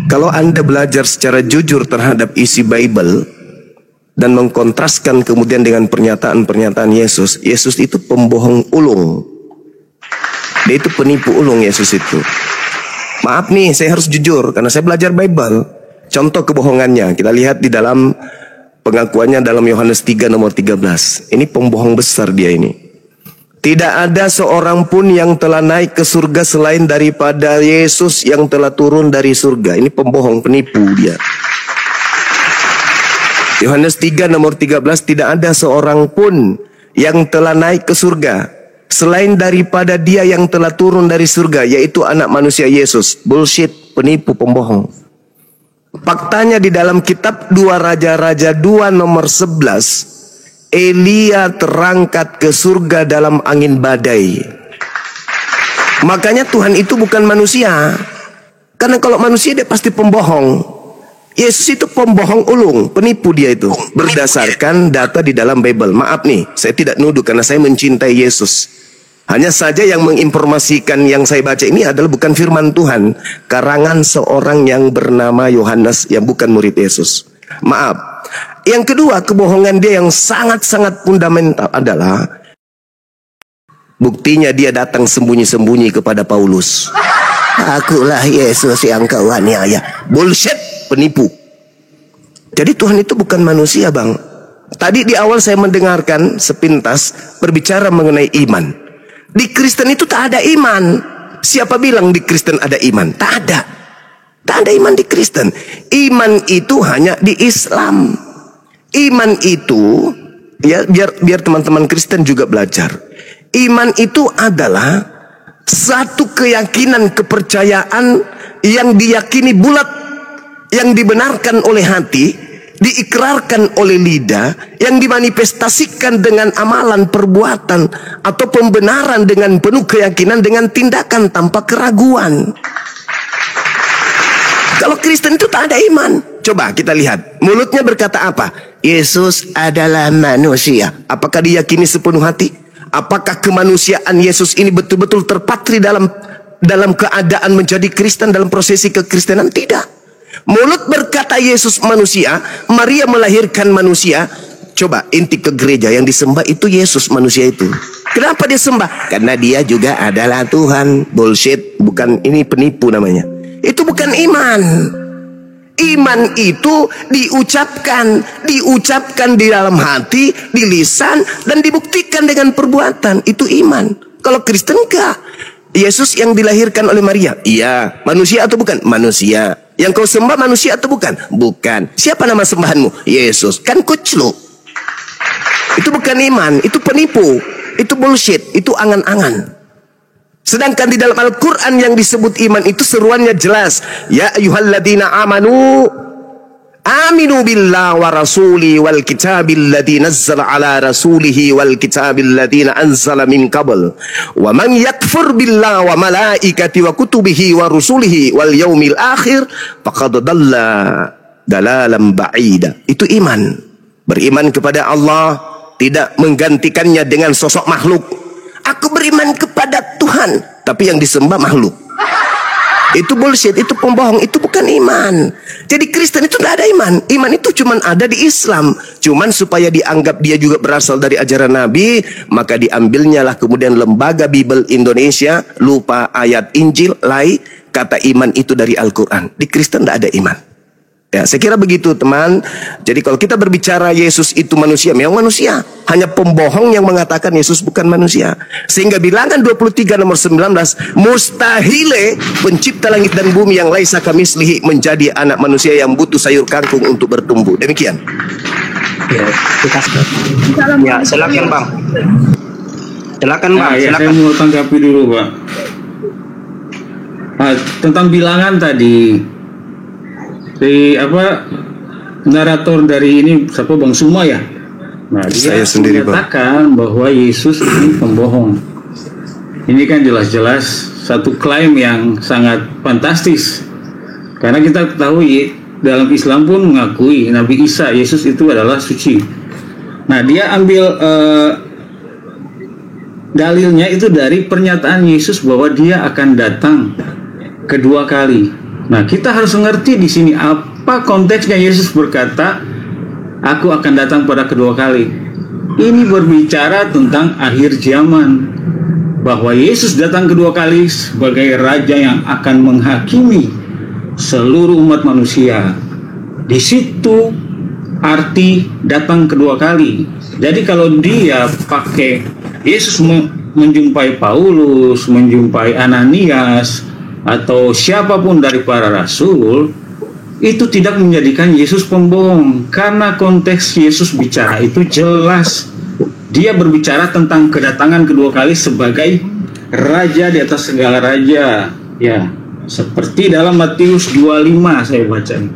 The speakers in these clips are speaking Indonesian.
Kalau Anda belajar secara jujur terhadap isi Bible dan mengkontraskan kemudian dengan pernyataan-pernyataan Yesus, Yesus itu pembohong ulung. Dia itu penipu ulung, Yesus itu. Maaf nih, saya harus jujur karena saya belajar Bible. Contoh kebohongannya kita lihat di dalam pengakuannya dalam Yohanes 3 nomor 13. Ini pembohong besar dia ini. Tidak ada seorang pun yang telah naik ke surga selain daripada Yesus yang telah turun dari surga. Ini pembohong, penipu dia. Yohanes 3 nomor 13, tidak ada seorang pun yang telah naik ke surga selain daripada dia yang telah turun dari surga, yaitu anak manusia Yesus. Bullshit, penipu, pembohong. Faktanya di dalam kitab 2 Raja-Raja 2 nomor 11, Elia terangkat ke surga dalam angin badai. Makanya Tuhan itu bukan manusia. Karena kalau manusia dia pasti pembohong. Yesus itu pembohong ulung, penipu dia itu. Berdasarkan data di dalam Bible. Maaf nih, saya tidak nuduh karena saya mencintai Yesus. Hanya saja yang menginformasikan yang saya baca ini adalah bukan firman Tuhan. Karangan seorang yang bernama Yohanes yang bukan murid Yesus. Maaf. Yang kedua, kebohongan dia yang sangat-sangat fundamental adalah buktinya dia datang sembunyi-sembunyi kepada Paulus. Akulah Yesus yang kau aniaya. Bullshit, penipu. Jadi Tuhan itu bukan manusia, Bang. Tadi di awal saya mendengarkan sepintas berbicara mengenai iman. Di Kristen itu tak ada iman. Siapa bilang di Kristen ada iman? Tak ada. Tak ada iman di Kristen. Iman itu hanya di Islam. Iman itu, ya biar teman-teman Kristen juga belajar. Iman itu adalah satu keyakinan, kepercayaan yang diyakini bulat, yang dibenarkan oleh hati, diikrarkan oleh lidah, yang dimanifestasikan dengan amalan, perbuatan, atau pembenaran dengan penuh keyakinan, dengan tindakan tanpa keraguan. Kalau Kristen itu tak ada iman. Coba kita lihat, mulutnya berkata apa? Yesus adalah manusia. Apakah diyakini sepenuh hati? Apakah kemanusiaan Yesus ini betul-betul terpatri dalam keadaan menjadi Kristen, dalam prosesi kekristenan? Tidak. Mulut berkata Yesus manusia, Maria melahirkan manusia. Coba inti ke gereja, yang disembah itu Yesus manusia itu. Kenapa dia sembah? Karena dia juga adalah Tuhan. Bullshit, bukan, ini penipu namanya. Itu bukan iman. Iman itu diucapkan di dalam hati, di lisan, dan dibuktikan dengan perbuatan. Itu iman. Kalau Kristen enggak. Yesus yang dilahirkan oleh Maria, iya. Manusia atau bukan? Manusia. Yang kau sembah manusia atau bukan? Bukan. Siapa nama sembahanmu? Yesus. Kan kuclu. Itu bukan iman, itu penipu, itu bullshit, itu angan-angan. Sedangkan di dalam Al-Quran yang disebut iman itu seruannya jelas. Ya ayyuhalladzina amanu aminu billah wa rasuli wal kitabil ladzi nazzala ala rasulihi wal kitabil ladzina anzala min qabl. Wa man yakfur billah wa malaikati wa kutubihi wa rusulihi wal yaumil akhir faqad dalla dalalan ba'ida. Itu iman. Beriman kepada Allah, tidak menggantikannya dengan sosok makhluk. Aku beriman kepada Tuhan, tapi yang disembah makhluk. Itu bullshit, itu pembohong, itu bukan iman. Jadi Kristen itu tidak ada iman. Iman itu cuma ada di Islam. Cuman supaya dianggap dia juga berasal dari ajaran Nabi, maka diambilnya lah kemudian lembaga Bible Indonesia, lupa ayat Injil, kata iman itu dari Al-Quran. Di Kristen tidak ada iman. Ya, saya kira begitu teman. Jadi kalau kita berbicara Yesus itu manusia, memang manusia. Hanya pembohong yang mengatakan Yesus bukan manusia. Sehingga bilangan 23 nomor 19, mustahile pencipta langit dan bumi yang laisa kamislihi menjadi anak manusia yang butuh sayur kangkung untuk bertumbuh. Demikian. Ya, silakan Bang. Silakan Bang. Saya mau tanggapi dulu Pak. Tentang bilangan tadi. Narator dari ini siapa Bang Suma ya? Nah, dia sendiri menyatakan bahwa Yesus ini pembohong. Ini kan jelas-jelas satu klaim yang sangat fantastis. Karena kita ketahui dalam Islam pun mengakui Nabi Isa, Yesus itu adalah suci. Nah, dia ambil dalilnya itu dari pernyataan Yesus bahwa dia akan datang kedua kali. Nah, kita harus mengerti di sini apa konteksnya Yesus berkata, "Aku akan datang pada kedua kali." Ini berbicara tentang akhir zaman, bahwa Yesus datang kedua kali sebagai raja yang akan menghakimi seluruh umat manusia. Di situ arti datang kedua kali. Jadi kalau dia pakai Yesus menjumpai Paulus, menjumpai Ananias, atau siapapun dari para rasul, itu tidak menjadikan Yesus pembohong, karena konteks Yesus bicara itu jelas. Dia berbicara tentang kedatangan kedua kali sebagai raja di atas segala raja. Ya, seperti dalam Matius 25 saya baca nih.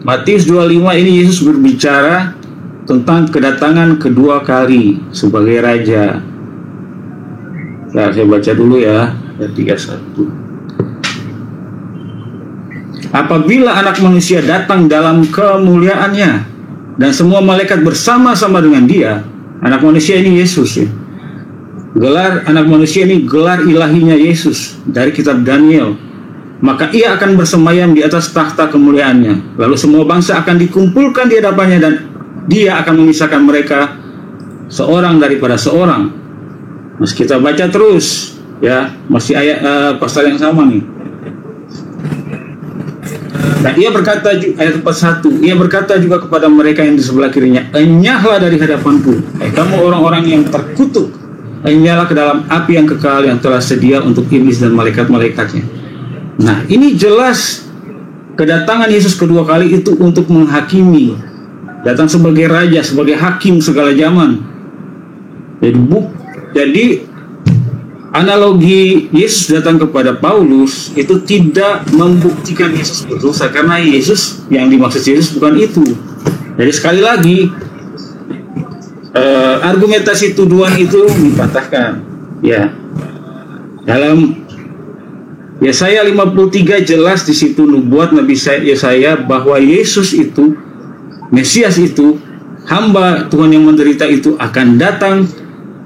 Matius 25 ini Yesus berbicara tentang kedatangan kedua kali sebagai raja. Nah, saya baca dulu ya, ayat 31. Apabila anak manusia datang dalam kemuliaannya dan semua malaikat bersama-sama dengan dia, anak manusia ini Yesus ya. Gelar anak manusia ini gelar ilahinya Yesus dari kitab Daniel. Maka ia akan bersemayam di atas takhta kemuliaannya. Lalu semua bangsa akan dikumpulkan di hadapannya dan dia akan memisahkan mereka seorang daripada seorang. Mas kita baca terus ya, masih ayat pasal yang sama nih. Nah, ia berkata, ayat 41, ia berkata juga kepada mereka yang di sebelah kirinya, "Enyahlah dari hadapanku, kamu orang-orang yang terkutuk, enyahlah ke dalam api yang kekal yang telah sedia untuk iblis dan malaikat-malaikatnya." Nah, ini jelas kedatangan Yesus kedua kali itu untuk menghakimi, datang sebagai raja, sebagai hakim segala zaman. Jadi analogi Yesus datang kepada Paulus itu tidak membuktikan Yesus berdosa, karena Yesus yang dimaksud Yesus bukan itu. Jadi sekali lagi argumentasi tuduhan itu dipatahkan. Ya, dalam Yesaya 53 jelas di situ nubuat Nabi Yesaya bahwa Yesus itu, Mesias itu, hamba Tuhan yang menderita itu akan datang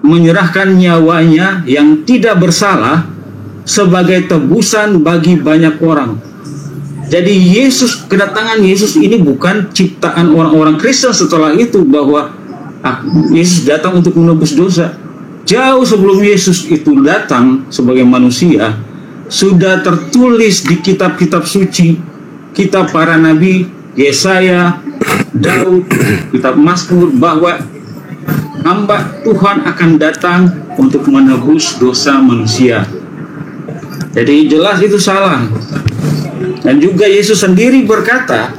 menyerahkan nyawanya yang tidak bersalah sebagai tebusan bagi banyak orang. Jadi kedatangan Yesus ini bukan ciptaan orang-orang Kristen setelah itu, bahwa Yesus datang untuk menebus dosa. Jauh sebelum Yesus itu datang sebagai manusia, sudah tertulis di kitab-kitab suci, kitab para nabi, Yesaya, Daud, kitab Mazmur, bahwa hamba Tuhan akan datang untuk menebus dosa manusia. Jadi jelas itu salah. Dan juga Yesus sendiri berkata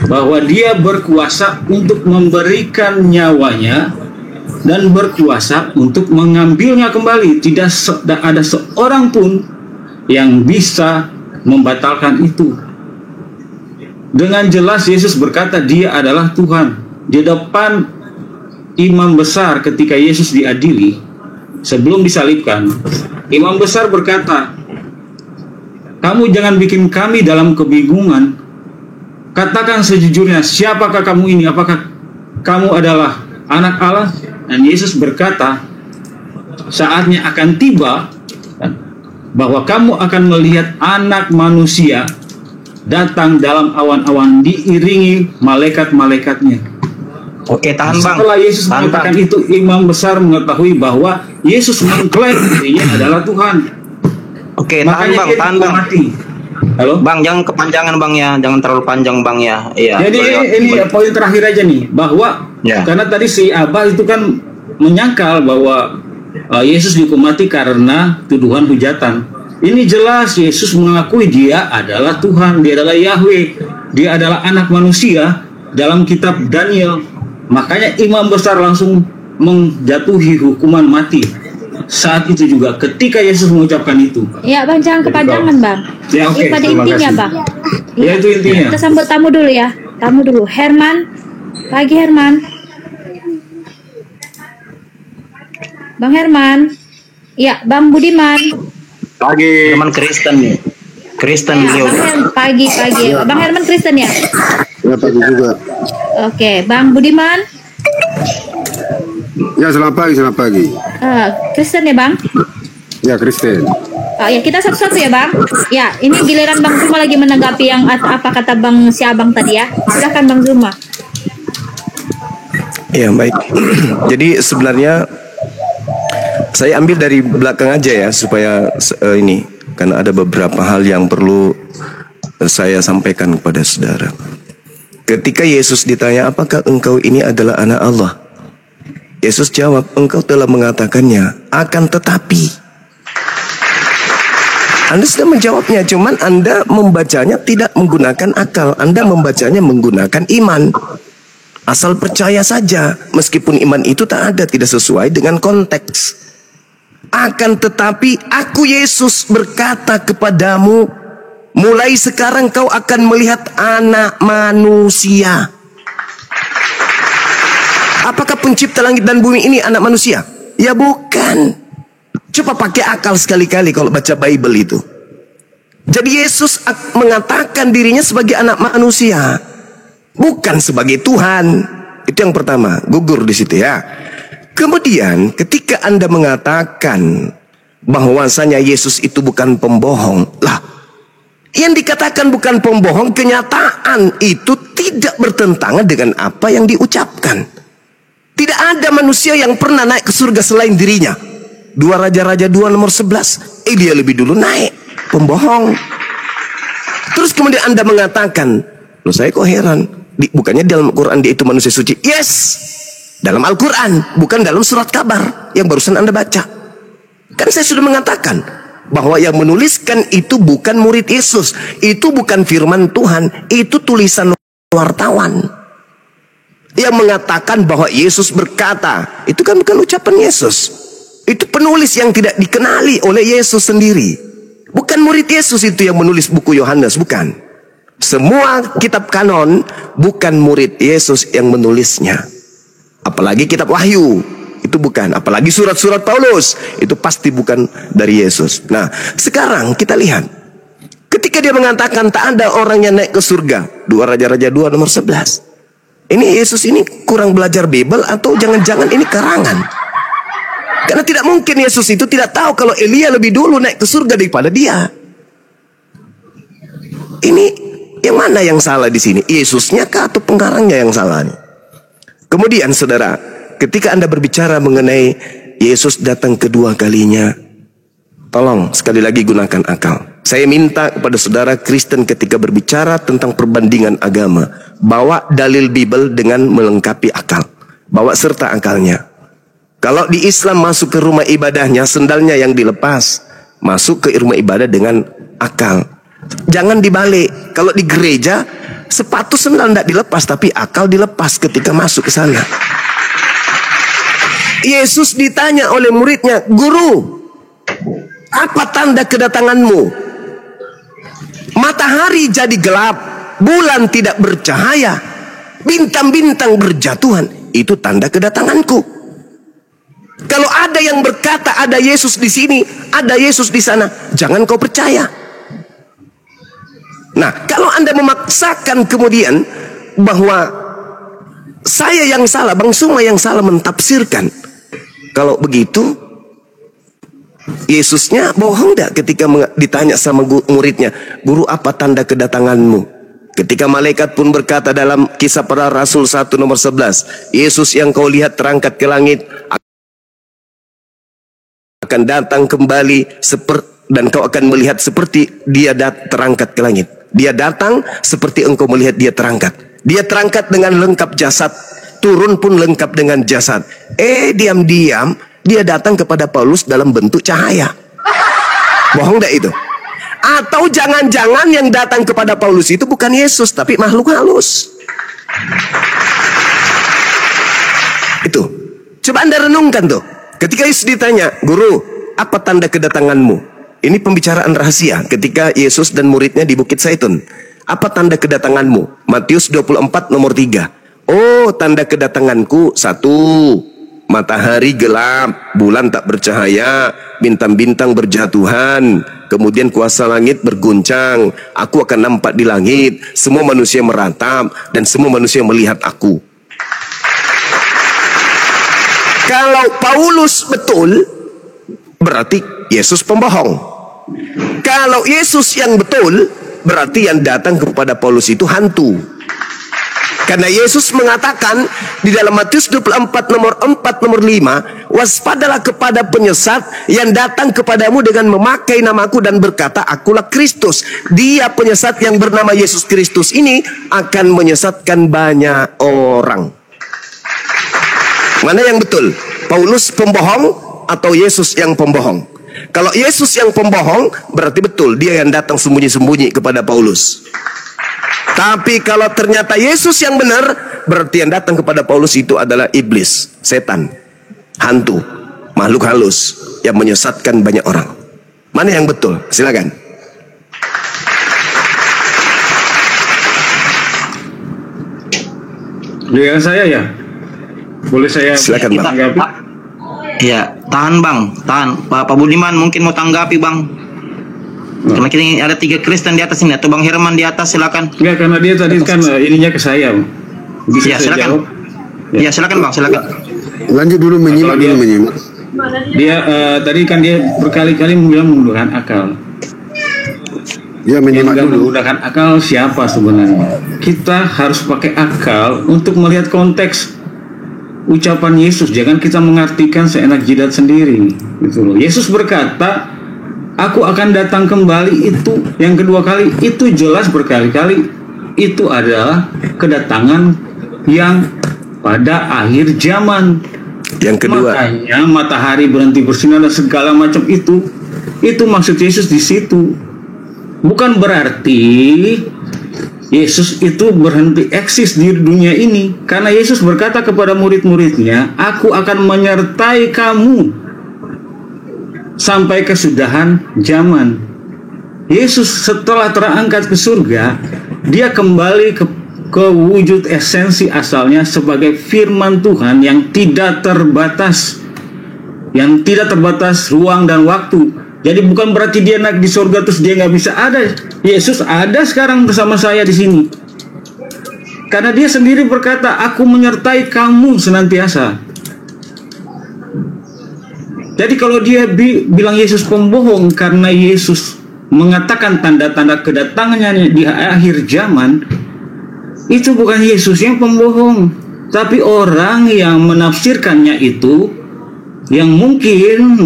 bahwa dia berkuasa untuk memberikan nyawanya dan berkuasa untuk mengambilnya kembali. Tidak ada seorang pun yang bisa membatalkan itu. Dengan jelas Yesus berkata dia adalah Tuhan. Di depan imam besar ketika Yesus diadili sebelum disalibkan, imam besar berkata, "Kamu jangan bikin kami dalam kebingungan. Katakan sejujurnya, siapakah kamu ini? Apakah kamu adalah anak Allah?" Dan Yesus berkata, "Saatnya akan tiba bahwa kamu akan melihat anak manusia datang dalam awan-awan diiringi malaikat-malaikatnya." Oke, tahan bang. Setelah Yesus mengatakan itu, imam besar mengetahui bahwa Yesus mengklaim dirinya adalah Tuhan. Oke, tahan bang, tahan bang. Halo, bang, jangan kepanjangan bang ya, jangan terlalu panjang bang ya. Iya. Jadi ini poin terakhir aja nih, bahwa karena tadi si Abah itu kan menyangkal bahwa Yesus dihukum mati karena tuduhan hujatan. Ini jelas Yesus mengakui dia adalah Tuhan, dia adalah Yahweh, dia adalah anak manusia dalam kitab Daniel. Makanya imam besar langsung menjatuhi hukuman mati. Saat itu juga ketika Yesus mengucapkan itu. Ya bang, jangan kepanjangan bang. Ya, oke, pada intinya bang. Ya, itu intinya. Kita sambut tamu dulu ya. Tamu dulu. Herman. Pagi Herman. Bang Herman. Ya, Bang Budiman. Pagi. Herman Kristen nih. Kristen ya, pagi. Bang Herman Kristen ya? Ya, pagi juga. Oke, Bang Budiman. Ya, selamat pagi. Kristen ya, Bang? Ya, Kristen. Ya kita satu-satu ya Bang. Ya ini giliran Bang Zuma lagi menanggapi yang apa kata Bang si Abang tadi ya. Silakan Bang Zuma. Ya baik. Jadi sebenarnya saya ambil dari belakang aja ya supaya ini karena ada beberapa hal yang perlu saya sampaikan kepada saudara. Ketika Yesus ditanya, apakah engkau ini adalah anak Allah? Yesus jawab, engkau telah mengatakannya, akan tetapi. Anda sudah menjawabnya, cuman Anda membacanya tidak menggunakan akal. Anda membacanya menggunakan iman. Asal percaya saja, meskipun iman itu tak ada, tidak sesuai dengan konteks. Akan tetapi aku Yesus berkata kepadamu, mulai sekarang kau akan melihat anak manusia. Apakah pencipta langit dan bumi ini anak manusia? Ya bukan. Coba pakai akal sekali-kali kalau baca Bible itu. Jadi Yesus mengatakan dirinya sebagai anak manusia, bukan sebagai Tuhan. Itu yang pertama, gugur di situ ya. Kemudian ketika Anda mengatakan bahwasanya Yesus itu bukan pembohong, lah yang dikatakan bukan pembohong, kenyataan itu tidak bertentangan dengan apa yang diucapkan. Tidak ada manusia yang pernah naik ke surga selain dirinya. 2 Raja-Raja 2 nomor 11, dia lebih dulu naik, pembohong. Terus kemudian Anda mengatakan, loh saya kok heran, bukannya dalam Al-Quran dia itu manusia suci? Yes, dalam Al-Quran, bukan dalam surat kabar yang barusan Anda baca. Kan saya sudah mengatakan bahwa yang menuliskan itu bukan murid Yesus, itu bukan firman Tuhan, itu tulisan wartawan yang mengatakan bahwa Yesus berkata. Itu kan bukan ucapan Yesus. Itu penulis yang tidak dikenali oleh Yesus sendiri. Bukan murid Yesus itu yang menulis buku Yohanes, bukan. Semua kitab kanon bukan murid Yesus yang menulisnya. Apalagi kitab Wahyu, itu bukan. Apalagi surat-surat Paulus, itu pasti bukan dari Yesus. Nah, sekarang kita lihat. Ketika dia mengatakan tak ada orang yang naik ke surga, 2 Raja-Raja 2 nomor 11. Ini Yesus ini kurang belajar Bible atau jangan-jangan ini karangan? Karena tidak mungkin Yesus itu tidak tahu kalau Elia lebih dulu naik ke surga daripada dia. Ini yang mana yang salah di sini? Yesusnya kah atau pengarangnya yang salah nih? Kemudian saudara, ketika Anda berbicara mengenai Yesus datang kedua kalinya, tolong sekali lagi gunakan akal. Saya minta kepada saudara Kristen ketika berbicara tentang perbandingan agama, bawa dalil Bible dengan melengkapi akal. Bawa serta akalnya. Kalau di Islam masuk ke rumah ibadahnya, sendalnya yang dilepas. Masuk ke rumah ibadah dengan akal. Jangan dibalik. Kalau di gereja, sepatu sendal tidak dilepas, tapi akal dilepas ketika masuk ke sana. Yesus ditanya oleh muridnya, Guru, apa tanda kedatanganmu? Matahari jadi gelap, bulan tidak bercahaya, bintang-bintang berjatuhan. Itu tanda kedatanganku. Kalau ada yang berkata ada Yesus di sini, ada Yesus di sana, jangan kau percaya. Nah, kalau Anda memaksakan kemudian bahwa saya yang salah, Bang Suma yang salah mentafsirkan, kalau begitu Yesusnya bohong tidak ketika ditanya sama muridnya, Guru apa tanda kedatanganmu? Ketika malaikat pun berkata dalam Kisah Para Rasul 1 nomor 11, Yesus yang kau lihat terangkat ke langit akan datang kembali dan kau akan melihat seperti dia terangkat ke langit. Dia datang seperti engkau melihat dia terangkat. Dia terangkat dengan lengkap jasad, turun pun lengkap dengan jasad. Diam-diam dia datang kepada Paulus dalam bentuk cahaya. Bohong enggak itu? Atau jangan-jangan yang datang kepada Paulus itu bukan Yesus, tapi makhluk halus. Itu. Coba Anda renungkan tuh. Ketika Yesus ditanya, Guru, apa tanda kedatanganmu? Ini pembicaraan rahasia ketika Yesus dan muridnya di Bukit Zaitun. Apa tanda kedatanganmu? Matius 24 nomor 3. Oh, tanda kedatanganku 1. Matahari gelap, bulan tak bercahaya, bintang-bintang berjatuhan, kemudian kuasa langit berguncang. Aku akan nampak di langit, semua manusia meratap, dan semua manusia melihat aku. Kalau Paulus betul, berarti Yesus pembohong. Kalau Yesus yang betul, berarti yang datang kepada Paulus itu hantu. Karena Yesus mengatakan di dalam Matius 24 nomor 4 nomor 5, waspadalah kepada penyesat yang datang kepadamu dengan memakai namaku dan berkata, akulah Kristus. Dia penyesat yang bernama Yesus Kristus ini akan menyesatkan banyak orang. Mana yang betul? Paulus pembohong atau Yesus yang pembohong? Kalau Yesus yang pembohong, berarti betul dia yang datang sembunyi-sembunyi kepada Paulus. Tapi kalau ternyata Yesus yang benar, berarti yang datang kepada Paulus itu adalah iblis, setan, hantu, makhluk halus yang menyesatkan banyak orang. Mana yang betul? Silakan. Dengan saya ya, boleh saya? Silakan Bang. Iya, tahan Bang, tahan. Pak Budiman mungkin mau tanggapi Bang. Karena kita ada 3 Kristen di atas ini, atau Bang Herman di atas, silakan. Enggak, karena dia tadi kan ininya ke saya. Bisa ya, saya silakan. jawab? Ya, silakan Bang, silakan. Lanjut dulu menyimak dulu menyimak. Dia tadi kan dia berkali-kali bilang menggunakan akal. Ya, menyimak Yang dulu. menggunakan akal siapa sebenarnya? Kita harus pakai akal untuk melihat konteks ucapan Yesus. Jangan kita mengartikan seenak jidat sendiri. Gitu loh. Yesus berkata, aku akan datang kembali, itu yang kedua kali, itu jelas berkali-kali. Itu adalah kedatangan yang pada akhir zaman. Yang kedua, Makanya matahari berhenti bersinar dan segala macam itu maksud Yesus di situ. Bukan berarti Yesus itu berhenti eksis di dunia ini. Karena Yesus berkata kepada murid-muridnya, aku akan menyertai kamu sampai kesudahan zaman. Yesus setelah terangkat ke surga, dia kembali ke wujud esensi asalnya sebagai firman Tuhan yang tidak terbatas, yang tidak terbatas ruang dan waktu. Jadi bukan berarti dia naik di surga terus dia nggak bisa ada. Yesus ada sekarang bersama saya di sini. Karena dia sendiri berkata, aku menyertai kamu senantiasa. Jadi kalau dia bilang Yesus pembohong karena Yesus mengatakan tanda-tanda kedatangannya di akhir zaman, itu bukan Yesus yang pembohong, tapi orang yang menafsirkannya itu yang mungkin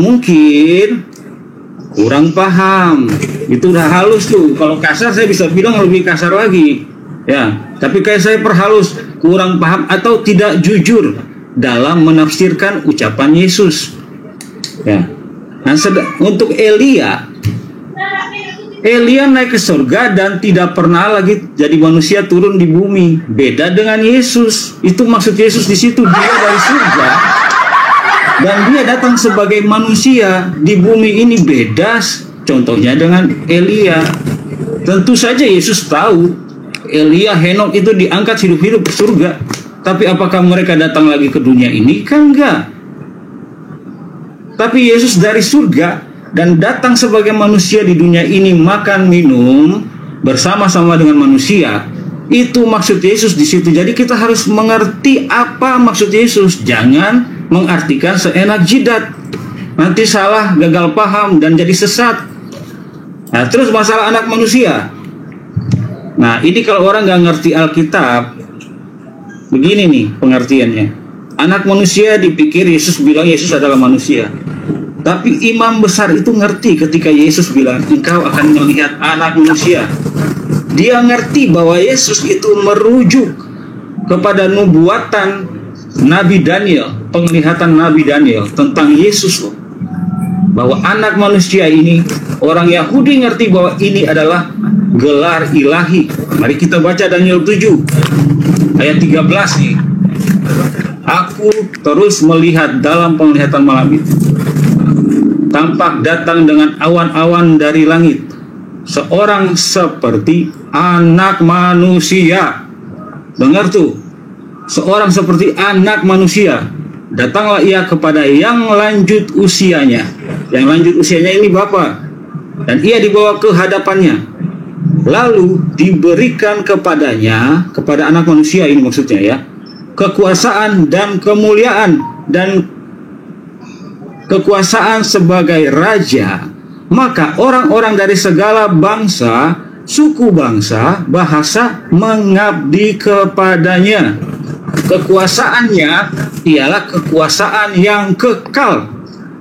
kurang paham. Itu udah halus tuh. Kalau kasar saya bisa bilang lebih kasar lagi. Ya, tapi kayak saya perhalus, kurang paham atau tidak jujur dalam menafsirkan ucapan Yesus. Ya. Nah, untuk Elia naik ke surga dan tidak pernah lagi jadi manusia turun di bumi. Beda dengan Yesus. Itu maksud Yesus di situ, dia dari surga dan dia datang sebagai manusia di bumi ini. Beda contohnya dengan Elia. Tentu saja Yesus tahu Elia, Henok itu diangkat hidup-hidup ke surga. Tapi apakah mereka datang lagi ke dunia ini? Kan enggak. Tapi Yesus dari surga dan datang sebagai manusia di dunia ini, makan minum bersama-sama dengan manusia. Itu maksud Yesus di situ. Jadi kita harus mengerti apa maksud Yesus. Jangan mengartikan seenak jidat. Nanti salah, gagal paham dan jadi sesat. Nah, terus masalah anak manusia. Nah, ini kalau orang nggak ngerti Alkitab, begini nih pengertiannya. Anak manusia dipikir Yesus bilang Yesus adalah manusia. Tapi imam besar itu ngerti ketika Yesus bilang, engkau akan melihat anak manusia. Dia ngerti bahwa Yesus itu merujuk kepada nubuatan Nabi Daniel, penglihatan Nabi Daniel tentang Yesus. Bahwa anak manusia ini, orang Yahudi ngerti bahwa ini adalah gelar ilahi. Mari kita baca Daniel 7 ayat 13 nih. Aku terus melihat dalam penglihatan malam itu, tampak datang dengan awan-awan dari langit seorang seperti anak manusia. Dengar tuh, seorang seperti anak manusia. Datanglah ia kepada yang lanjut usianya. Yang lanjut usianya ini Bapa. Dan ia dibawa ke hadapannya. Lalu diberikan kepadanya, kepada anak manusia ini maksudnya ya, kekuasaan dan kemuliaan dan kekuasaan sebagai raja, maka orang-orang dari segala bangsa, suku bangsa, bahasa mengabdi kepadanya. Kekuasaannya ialah kekuasaan yang kekal,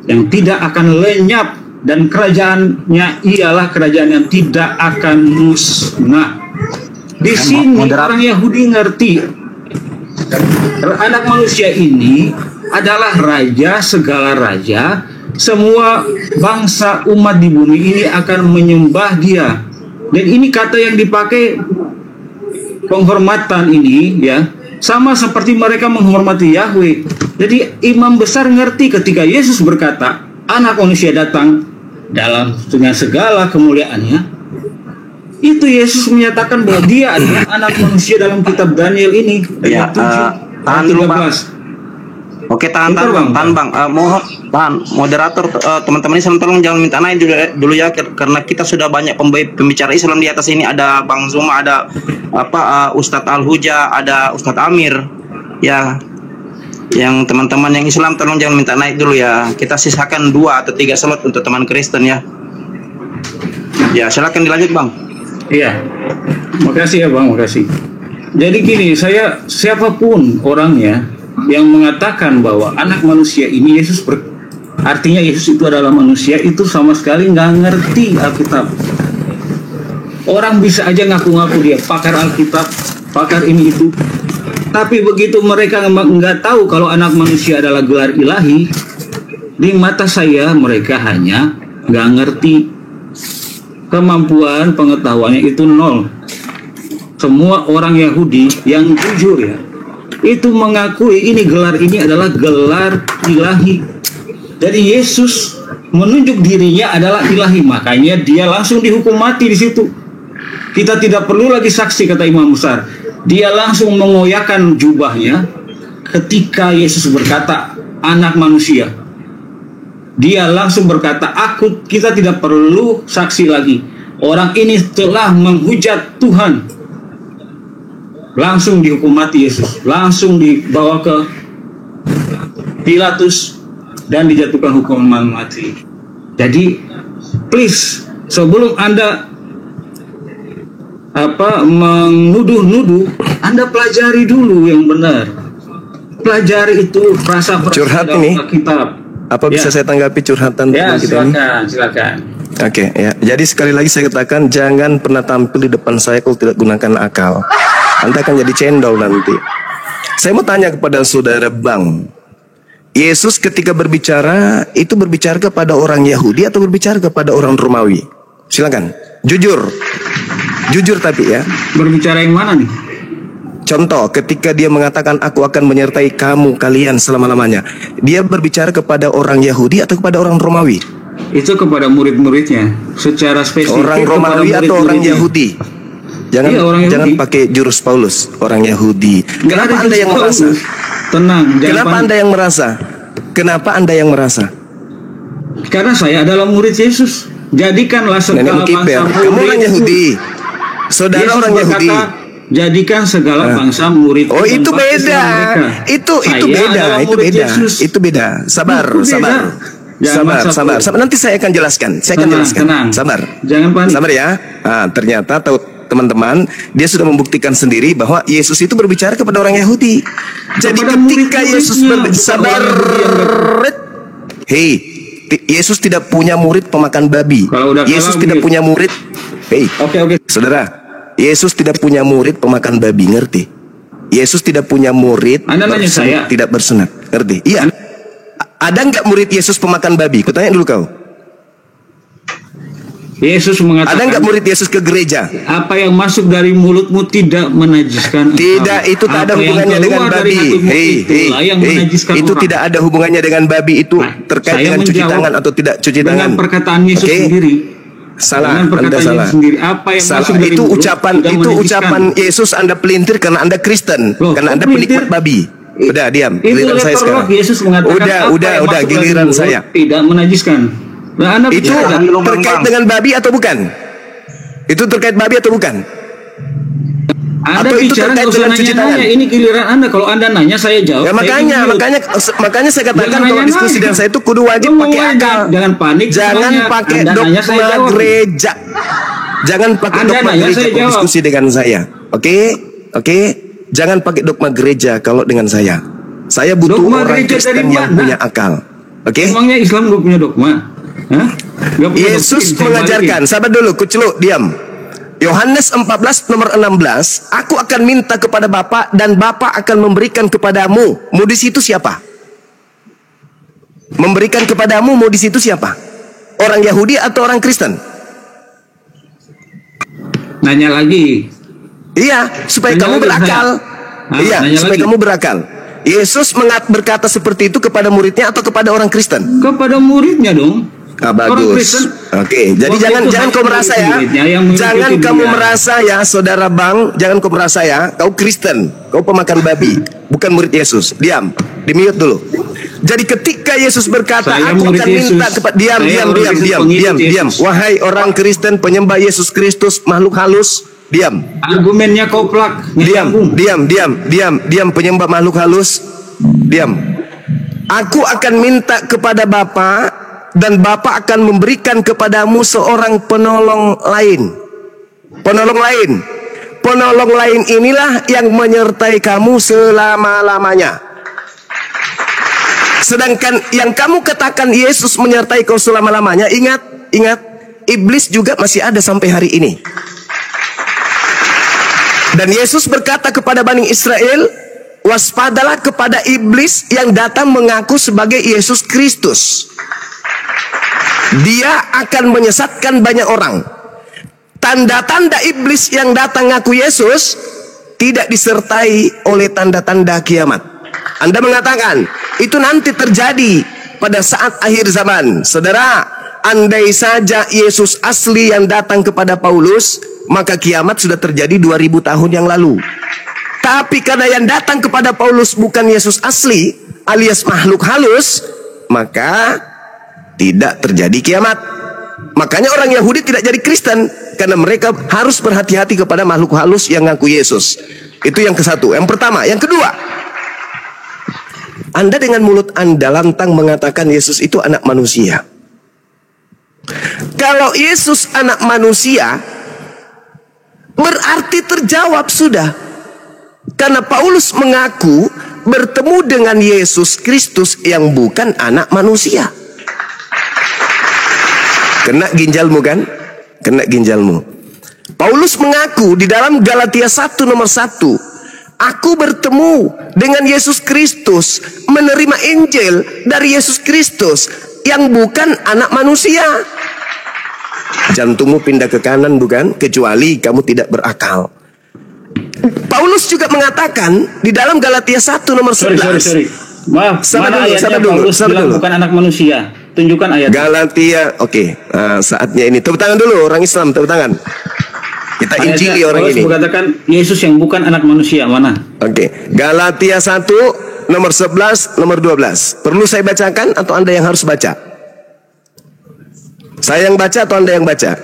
yang tidak akan lenyap, dan kerajaannya ialah kerajaan yang tidak akan musnah. Di sini orang Yahudi ngerti, anak manusia ini adalah raja segala raja. Semua bangsa umat di bumi ini akan menyembah dia. Dan ini kata yang dipakai, penghormatan ini ya, sama seperti mereka menghormati Yahweh. Jadi imam besar ngerti ketika Yesus berkata, anak manusia datang dengan segala kemuliaannya. Itu Yesus menyatakan bahwa dia adalah anak manusia dalam kitab Daniel ini. Ya, tahan dulu, Bang. Oke, tahan bang. Mohon moderator, teman-teman Islam tolong jangan minta naik dulu ya, karena kita sudah banyak pembicara Islam di atas ini. Ada Bang Zuma, ada Ustadz Al-Huja, ada Ustadz Amir. Ya, yang teman-teman yang Islam tolong jangan minta naik dulu ya. Kita sisakan 2 atau 3 slot untuk teman Kristen ya. Ya, silakan dilanjut, Bang. Iya, makasih ya Bang, makasih. Jadi gini, siapapun orangnya yang mengatakan bahwa anak manusia ini artinya Yesus itu adalah manusia, itu sama sekali nggak ngerti Alkitab. Orang bisa aja ngaku-ngaku dia pakar Alkitab, pakar ini itu, tapi begitu mereka nggak tahu kalau anak manusia adalah gelar ilahi, di mata saya mereka hanya nggak ngerti. Kemampuan pengetahuannya itu 0. Semua orang Yahudi yang jujur ya, itu mengakui gelar ini adalah gelar ilahi. Jadi Yesus menunjuk dirinya adalah ilahi, makanya dia langsung dihukum mati di situ. Kita tidak perlu lagi saksi, kata imam besar. Dia langsung mengoyakkan jubahnya ketika Yesus berkata anak manusia. Dia langsung berkata, kita tidak perlu saksi lagi. Orang ini telah menghujat Tuhan. Langsung dihukum mati Yesus, langsung dibawa ke Pilatus dan dijatuhkan hukuman mati. Jadi please, sebelum Anda menuduh-nuduh, Anda pelajari dulu yang benar. Pelajari itu frasa-frasa dalam Alkitab. Apa bisa saya tanggapi curhatan ya, kita ini? Silakan. Oke, ya. Jadi sekali lagi saya katakan, jangan pernah tampil di depan saya kalau tidak gunakan akal. Anda akan jadi cendol nanti. Saya mau tanya kepada saudara Bang, Yesus ketika berbicara, itu berbicara kepada orang Yahudi atau berbicara kepada orang Romawi? Silakan, jujur tapi ya. Berbicara yang mana nih? Contoh, ketika dia mengatakan aku akan menyertai kalian selama-lamanya, dia berbicara kepada orang Yahudi atau kepada orang Romawi? Itu kepada murid-muridnya, secara spesifik. Orang Romawi atau orang Yahudi? Jangan pakai jurus Paulus, orang Yahudi. Kenapa Anda yang merasa? Tenang. Kenapa Anda yang merasa? Kenapa Anda yang merasa? Karena saya adalah murid Yesus. Jadikanlah segala bangsa murid. Kamu orang Yahudi. Saudara Yesus orang Yahudi. Jadikan segala bangsa murid. Oh, itu beda. Itu beda. Sabar. Nanti saya akan jelaskan. Tenang. Sabar. Jangan panik. Sabar ya. Ternyata teman-teman, dia sudah membuktikan sendiri bahwa Yesus itu berbicara kepada orang Yahudi. Jadi ketika Yesus bersabar, Yesus tidak punya murid pemakan babi. Yesus tidak punya murid. Oke. Saudara, Yesus tidak punya murid pemakan babi, ngerti? Yesus tidak punya murid tidak bersunat, ngerti? Iya. Ada nggak murid Yesus pemakan babi? Kutanya dulu kau. Yesus mengatakan, ada nggak murid Yesus ke gereja? Apa yang masuk dari mulutmu tidak menajiskan. Tidak, itu tak ada hubungannya dengan babi. Itu tidak ada hubungannya dengan babi. Itu terkait dengan cuci tangan atau tidak cuci tangan. Dengan perkataan Yesus sendiri. Salah, Anda salah. Apa yang masuk dari itu ucapan Yesus. Anda pelintir karena Anda Kristen, karena Anda penikmat babi. Udah diam, giliran saya sekarang. Yesus mengatakan udah giliran saya. Tidak menajiskan. Nah, itu terkait dengan babi atau bukan? Itu terkait babi atau bukan? Anda Atau itu bicara terkait nggak usah dengan cuci tangan? nanya-nanya. Ini giliran Anda. Kalau Anda nanya saya jawab. Ya makanya saya katakan Jangan kalau nanya-nanya. diskusi dengan saya itu kudu wajib Lu pakai ngomong aja, akal. jangan panik, Jangan semuanya. pakai Anda nanya, saya dogma jawab. gereja. Jangan pakai Anda dogma nanya, gereja saya kalau jawab. diskusi dengan saya. Oke? Oke? Jangan pakai dogma gereja kalau dengan saya. Saya butuh Dogma orang gereja Kristen dari yang mana? punya akal. Oke? Emangnya Islam nggak punya dogma? Hah? Nggak punya Yesus doktrin, saya mengajarkan, balikin. sabar dulu, kuceluk, diam. Yohanes 14 nomor 16, aku akan minta kepada Bapa dan Bapa akan memberikan kepadamu. Mau di situ siapa? Memberikan kepadamu, mau di situ siapa? Orang Yahudi atau orang Kristen? Nanya lagi. Iya, supaya Nanya kamu lagi berakal. saya. Iya, Nanya supaya lagi. kamu berakal. Yesus berkata seperti itu kepada muridnya atau kepada orang Kristen? Kepada muridnya dong. Ah, Orang bagus. Kristen, Oke, jadi waktu jangan itu jangan hanya kau merasa ya. murid-muridnya yang mengikuti Jangan kamu dia. merasa ya, saudara Bang, jangan kau merasa ya, kau Kristen, kau pemakan babi, bukan murid Yesus. Diam, di-mute dulu. Jadi ketika Yesus berkata, Saya aku murid akan minta Yesus. kepada diam, Saya diam, orang diam, Kristen, diam, pengikut diam, diam. Yesus. Wahai orang Kristen penyembah Yesus Kristus makhluk halus, diam. Argumennya koplak. Diam, diam penyembah makhluk halus. Diam. Aku akan minta kepada Bapa dan Bapa akan memberikan kepadamu seorang penolong lain. Penolong lain. Penolong lain inilah yang menyertai kamu selama-lamanya. Sedangkan yang kamu katakan Yesus menyertai kau selama-lamanya, ingat, iblis juga masih ada sampai hari ini. Dan Yesus berkata kepada Bani Israel, waspadalah kepada iblis yang datang mengaku sebagai Yesus Kristus. Dia akan menyesatkan banyak orang. Tanda-tanda iblis yang datang ngaku Yesus tidak disertai oleh tanda-tanda kiamat. Anda mengatakan itu nanti terjadi pada saat akhir zaman. Saudara, andai saja Yesus asli yang datang kepada Paulus, maka kiamat sudah terjadi 2000 tahun yang lalu. Tapi karena yang datang kepada Paulus bukan Yesus asli, alias makhluk halus, maka tidak terjadi kiamat. Makanya orang Yahudi tidak jadi Kristen, karena mereka harus berhati-hati kepada makhluk halus yang ngaku Yesus. Itu yang ke-1. Yang pertama. Yang kedua, Anda dengan mulut Anda lantang mengatakan Yesus itu anak manusia. Kalau Yesus anak manusia, berarti terjawab sudah. Karena Paulus mengaku bertemu dengan Yesus Kristus yang bukan anak manusia. Kena ginjalmu kan? Kena ginjalmu. Paulus mengaku di dalam Galatia 1 nomor 1, aku bertemu dengan Yesus Kristus, menerima Injil dari Yesus Kristus yang bukan anak manusia. Jantungmu pindah ke kanan bukan? Kecuali kamu tidak berakal. Paulus juga mengatakan di dalam Galatia 1 nomor 11. Sorry. Maaf, Sabar mana dulu, ayatnya sabar dulu, Paulus sabar bilang dulu. bukan anak manusia? Tunjukkan ayat. Galatia, oke. Saatnya ini. Tepuk tangan dulu orang Islam, tepuk tangan. Kita injili orang Paulus ini. mengatakan Yesus yang bukan anak manusia, mana? Oke. Galatia 1 nomor 11 nomor 12. Perlu saya bacakan atau Anda yang harus baca? Saya yang baca atau Anda yang baca?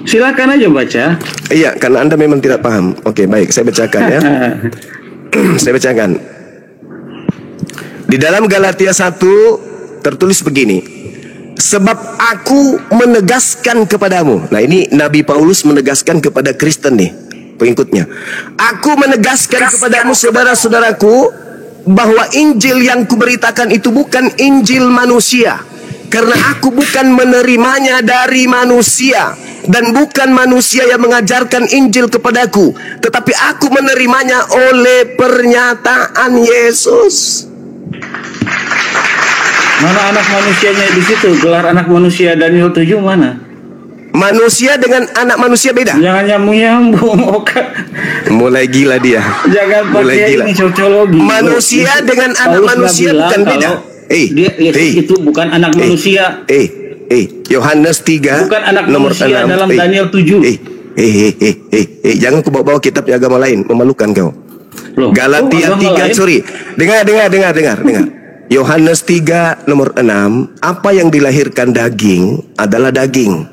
Silakan aja baca. Iya, karena Anda memang tidak paham. Oke, baik, saya bacakan ya. Saya bacakan. Di dalam Galatia 1 tertulis begini. Sebab aku menegaskan kepadamu. Nah, ini Nabi Paulus menegaskan kepada Kristen nih, pengikutnya. Aku menegaskan kepadamu saudara-saudaraku bahwa Injil yang kuberitakan itu bukan Injil manusia. Karena aku bukan menerimanya dari manusia, dan bukan manusia yang mengajarkan Injil kepadaku, tetapi aku menerimanya oleh pernyataan Yesus. Mana anak manusianya di situ? Gelar anak manusia Daniel 7 mana? Manusia dengan anak manusia beda. Jangan nyambung-nyambung, Oka. Mulai gila dia. Jangan Mulai pakai gila. ini sociologi. Manusia dengan anak Paulus manusia nggak bukan bilang beda. kalau Yesus itu bukan anak manusia. Yohanes 3 Bukan anak nomor manusia 6. dalam Daniel 7. Jangan kau bawa kitab agama lain, memalukan kau. Loh, Galatia agama 3, lain? sorry. Dengar. Yohanes 3 nomor 6, apa yang dilahirkan daging adalah daging.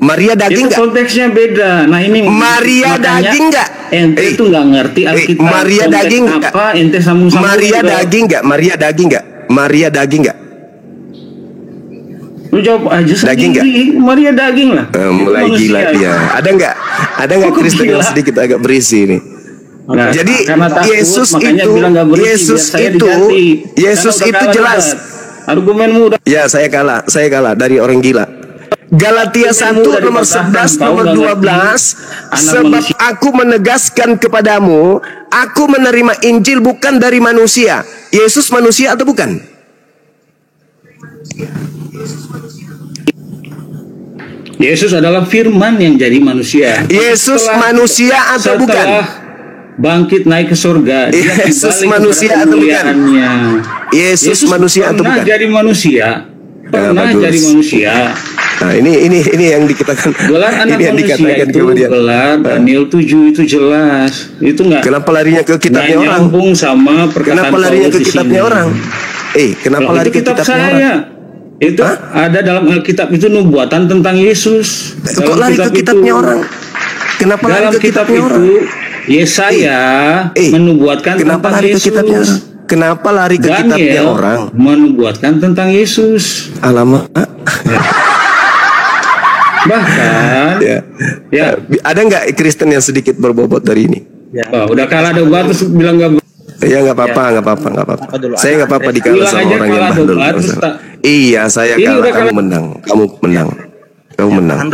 Maria daging Itu enggak? konteksnya beda. Nah ini Maria makanya daging enggak? ente itu nggak ngerti Alkitab. Maria daging nggak? Apa ente sambung-sambung? Maria daging nggak? Maria daging nggak? Maria daging nggak? Lu jawab aja sendiri. Daging nggak? Maria daging lah. Mulai gila dia. Ada nggak? Ada nggak Kristen yang sedikit agak berisi ini? Nah, Jadi takut, Yesus itu, Yesus itu jelas. Argumenmu udah. Ya, saya kalah dari orang gila. Galatia 1 nomor 11 nomor 12, sebab aku menegaskan kepadamu, aku menerima Injil bukan dari manusia. Yesus manusia atau bukan? Yesus adalah firman yang jadi manusia. Yesus manusia atau bukan? Bangkit naik ke surga. Yesus manusia atau bukan? Yesus manusia atau bukan? Jadi manusia. Pernah jadi manusia. Nah, ini yang dikatakan. Gelar anak ini yang manusia itu kemudian. Gelar Daniel 7 itu jelas. Itu enggak. Kenapa larinya ke kitabnya orang? Nyambung sama perkataan kenapa larinya ke kitabnya orang? Kenapa lari ke kitab kitabnya saya? orang? Itu ada dalam Alkitab itu nubuatan tentang Yesus. Kok lari ke kitabnya orang? Kenapa lari ke kitabnya orang? Yesaya menubuatkan kenapa tentang lari Yesus. Ke kitabnya orang? Kenapa lari ke kitabnya orang? Menubuatkan tentang Yesus. Alamak. Bahkan ada nggak Kristen yang sedikit berbobot dari ini? Udah kalah debat terus bilang nggak. Ya nggak apa-apa. Saya nggak apa-apa dikalah sama orang yang bandel. Iya, saya kalah. Kamu menang.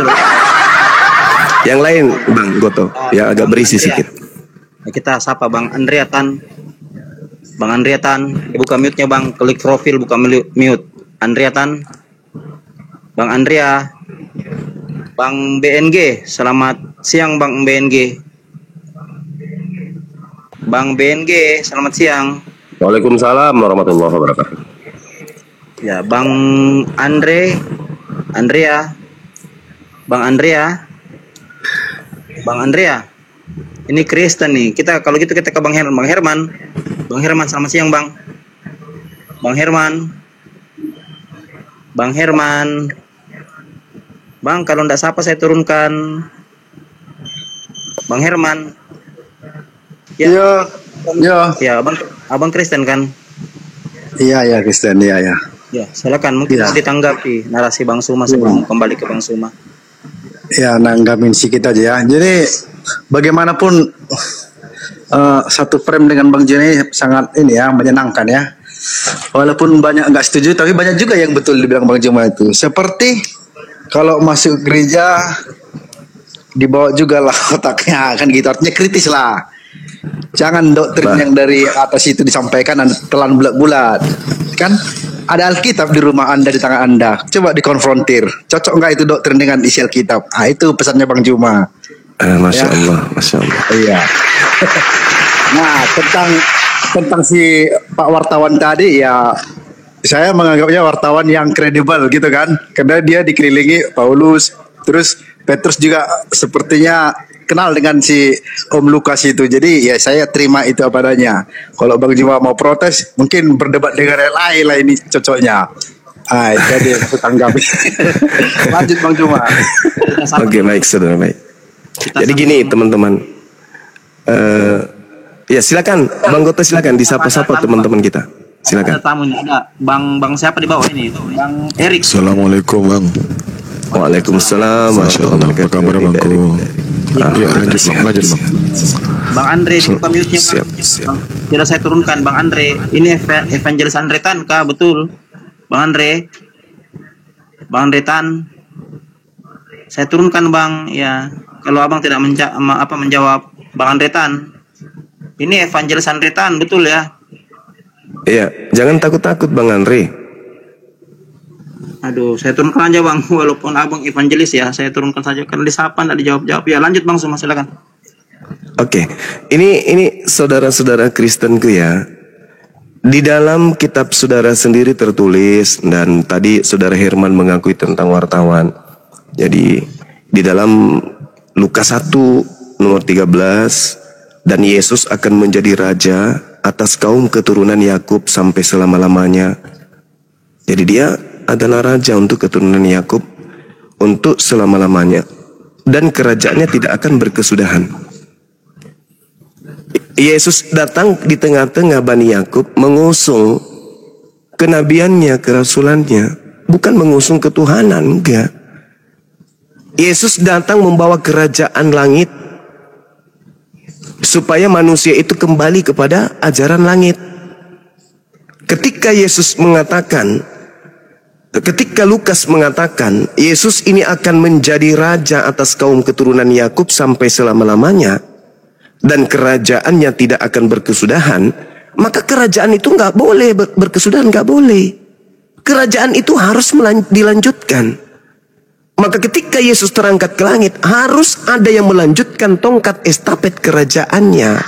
Yang lain, Bang Goto, ya agak berisi sedikit. Kita sapa Bang Andrea Tan. Bang Andrea Tan, buka mute-nya Bang, klik profil buka mute. Andrea Tan. Bang Andrea. Bang BNG, selamat siang Bang BNG. Bang BNG, selamat siang. Waalaikumsalam warahmatullahi wabarakatuh. Ya, Bang Andrea. Bang Andrea. Ini Kristen nih. Kalau gitu kita ke Bang Herman. Bang Herman, selamat siang Bang. Bang Herman. Bang, kalau ndak sapa saya turunkan. Bang Herman. Ya. Ya, Abang Kristen kan? Iya, Kristen, iya. Ya, silakan mungkin ditanggapi narasi Bang Suma sebelum kembali ke Bang Suma. Ya, nanggapin sedikit aja ya. Jadi bagaimanapun satu frame dengan Bang Joni sangat menyenangkan ya. Walaupun banyak nggak setuju, tapi banyak juga yang betul dibilang Bang Juma itu. Seperti kalau masuk gereja dibawa juga lah otaknya kan gitu, artinya kritis lah. Jangan doktrin yang dari atas itu disampaikan dan telan bulat-bulat. Kan ada Alkitab di rumah Anda, di tangan Anda. Coba dikonfrontir. Cocok nggak itu doktrin dengan isi Alkitab? Itu pesannya Bang Juma. Masya Allah. Iya. Nah, tentang si Pak wartawan tadi ya, saya menganggapnya wartawan yang kredibel gitu kan, karena dia dikelilingi Paulus, terus Petrus juga sepertinya kenal dengan si Om Lukas itu. Jadi ya saya terima itu apa adanya. Kalau Bang Juma mau protes, mungkin berdebat dengan yang lain lah, ini cocoknya. Jadi aku tanggapi. Lanjut Bang Juma. Oke, baik, saudara, baik. Jadi gini teman-teman, ya silakan Bang Goto, silakan disapa-sapa teman-teman kita. Silakan. Ada tamunya, ada Bang siapa di bawah ini? Bang Erik. Assalamualaikum Bang. Waalaikumsalam. Masya Allah, apa kabar Bangku? Ya, lanjut Bang. Bang Andre, buka mute-nya Bang. Tidak saya turunkan Bang Andre. Ini Evangelis Andre Tan kah? Betul Bang Andre. Bang Andre Tan, saya turunkan Bang ya. Kalau abang tidak menjawab Bang Andre Tan. Ini Evangelis Andre Tan, betul ya? Iya, jangan takut-takut Bang Andre. Aduh, saya turunkan aja Bang, walaupun abang evangelis ya, saya turunkan saja karena disapa tidak dijawab-jawab. Ya, lanjut Bang Suma, silakan. Oke. Ini saudara-saudara Kristenku ya. Di dalam kitab saudara sendiri tertulis, dan tadi saudara Herman mengakui tentang wartawan. Jadi di dalam Lukas 1 nomor 13, dan Yesus akan menjadi raja atas kaum keturunan Yakub sampai selama-lamanya. Jadi dia adalah raja untuk keturunan Yakub untuk selama-lamanya, dan kerajaannya tidak akan berkesudahan. Yesus datang di tengah-tengah Bani Yakub mengusung kenabiannya, kerasulannya, bukan mengusung ketuhanan, enggak. Yesus datang membawa kerajaan langit supaya manusia itu kembali kepada ajaran langit. Ketika Lukas mengatakan Yesus ini akan menjadi raja atas kaum keturunan Yakub sampai selama-lamanya dan kerajaannya tidak akan berkesudahan, maka kerajaan itu nggak boleh berkesudahan, nggak boleh. Kerajaan itu harus dilanjutkan. Maka ketika Yesus terangkat ke langit, harus ada yang melanjutkan tongkat estafet kerajaannya.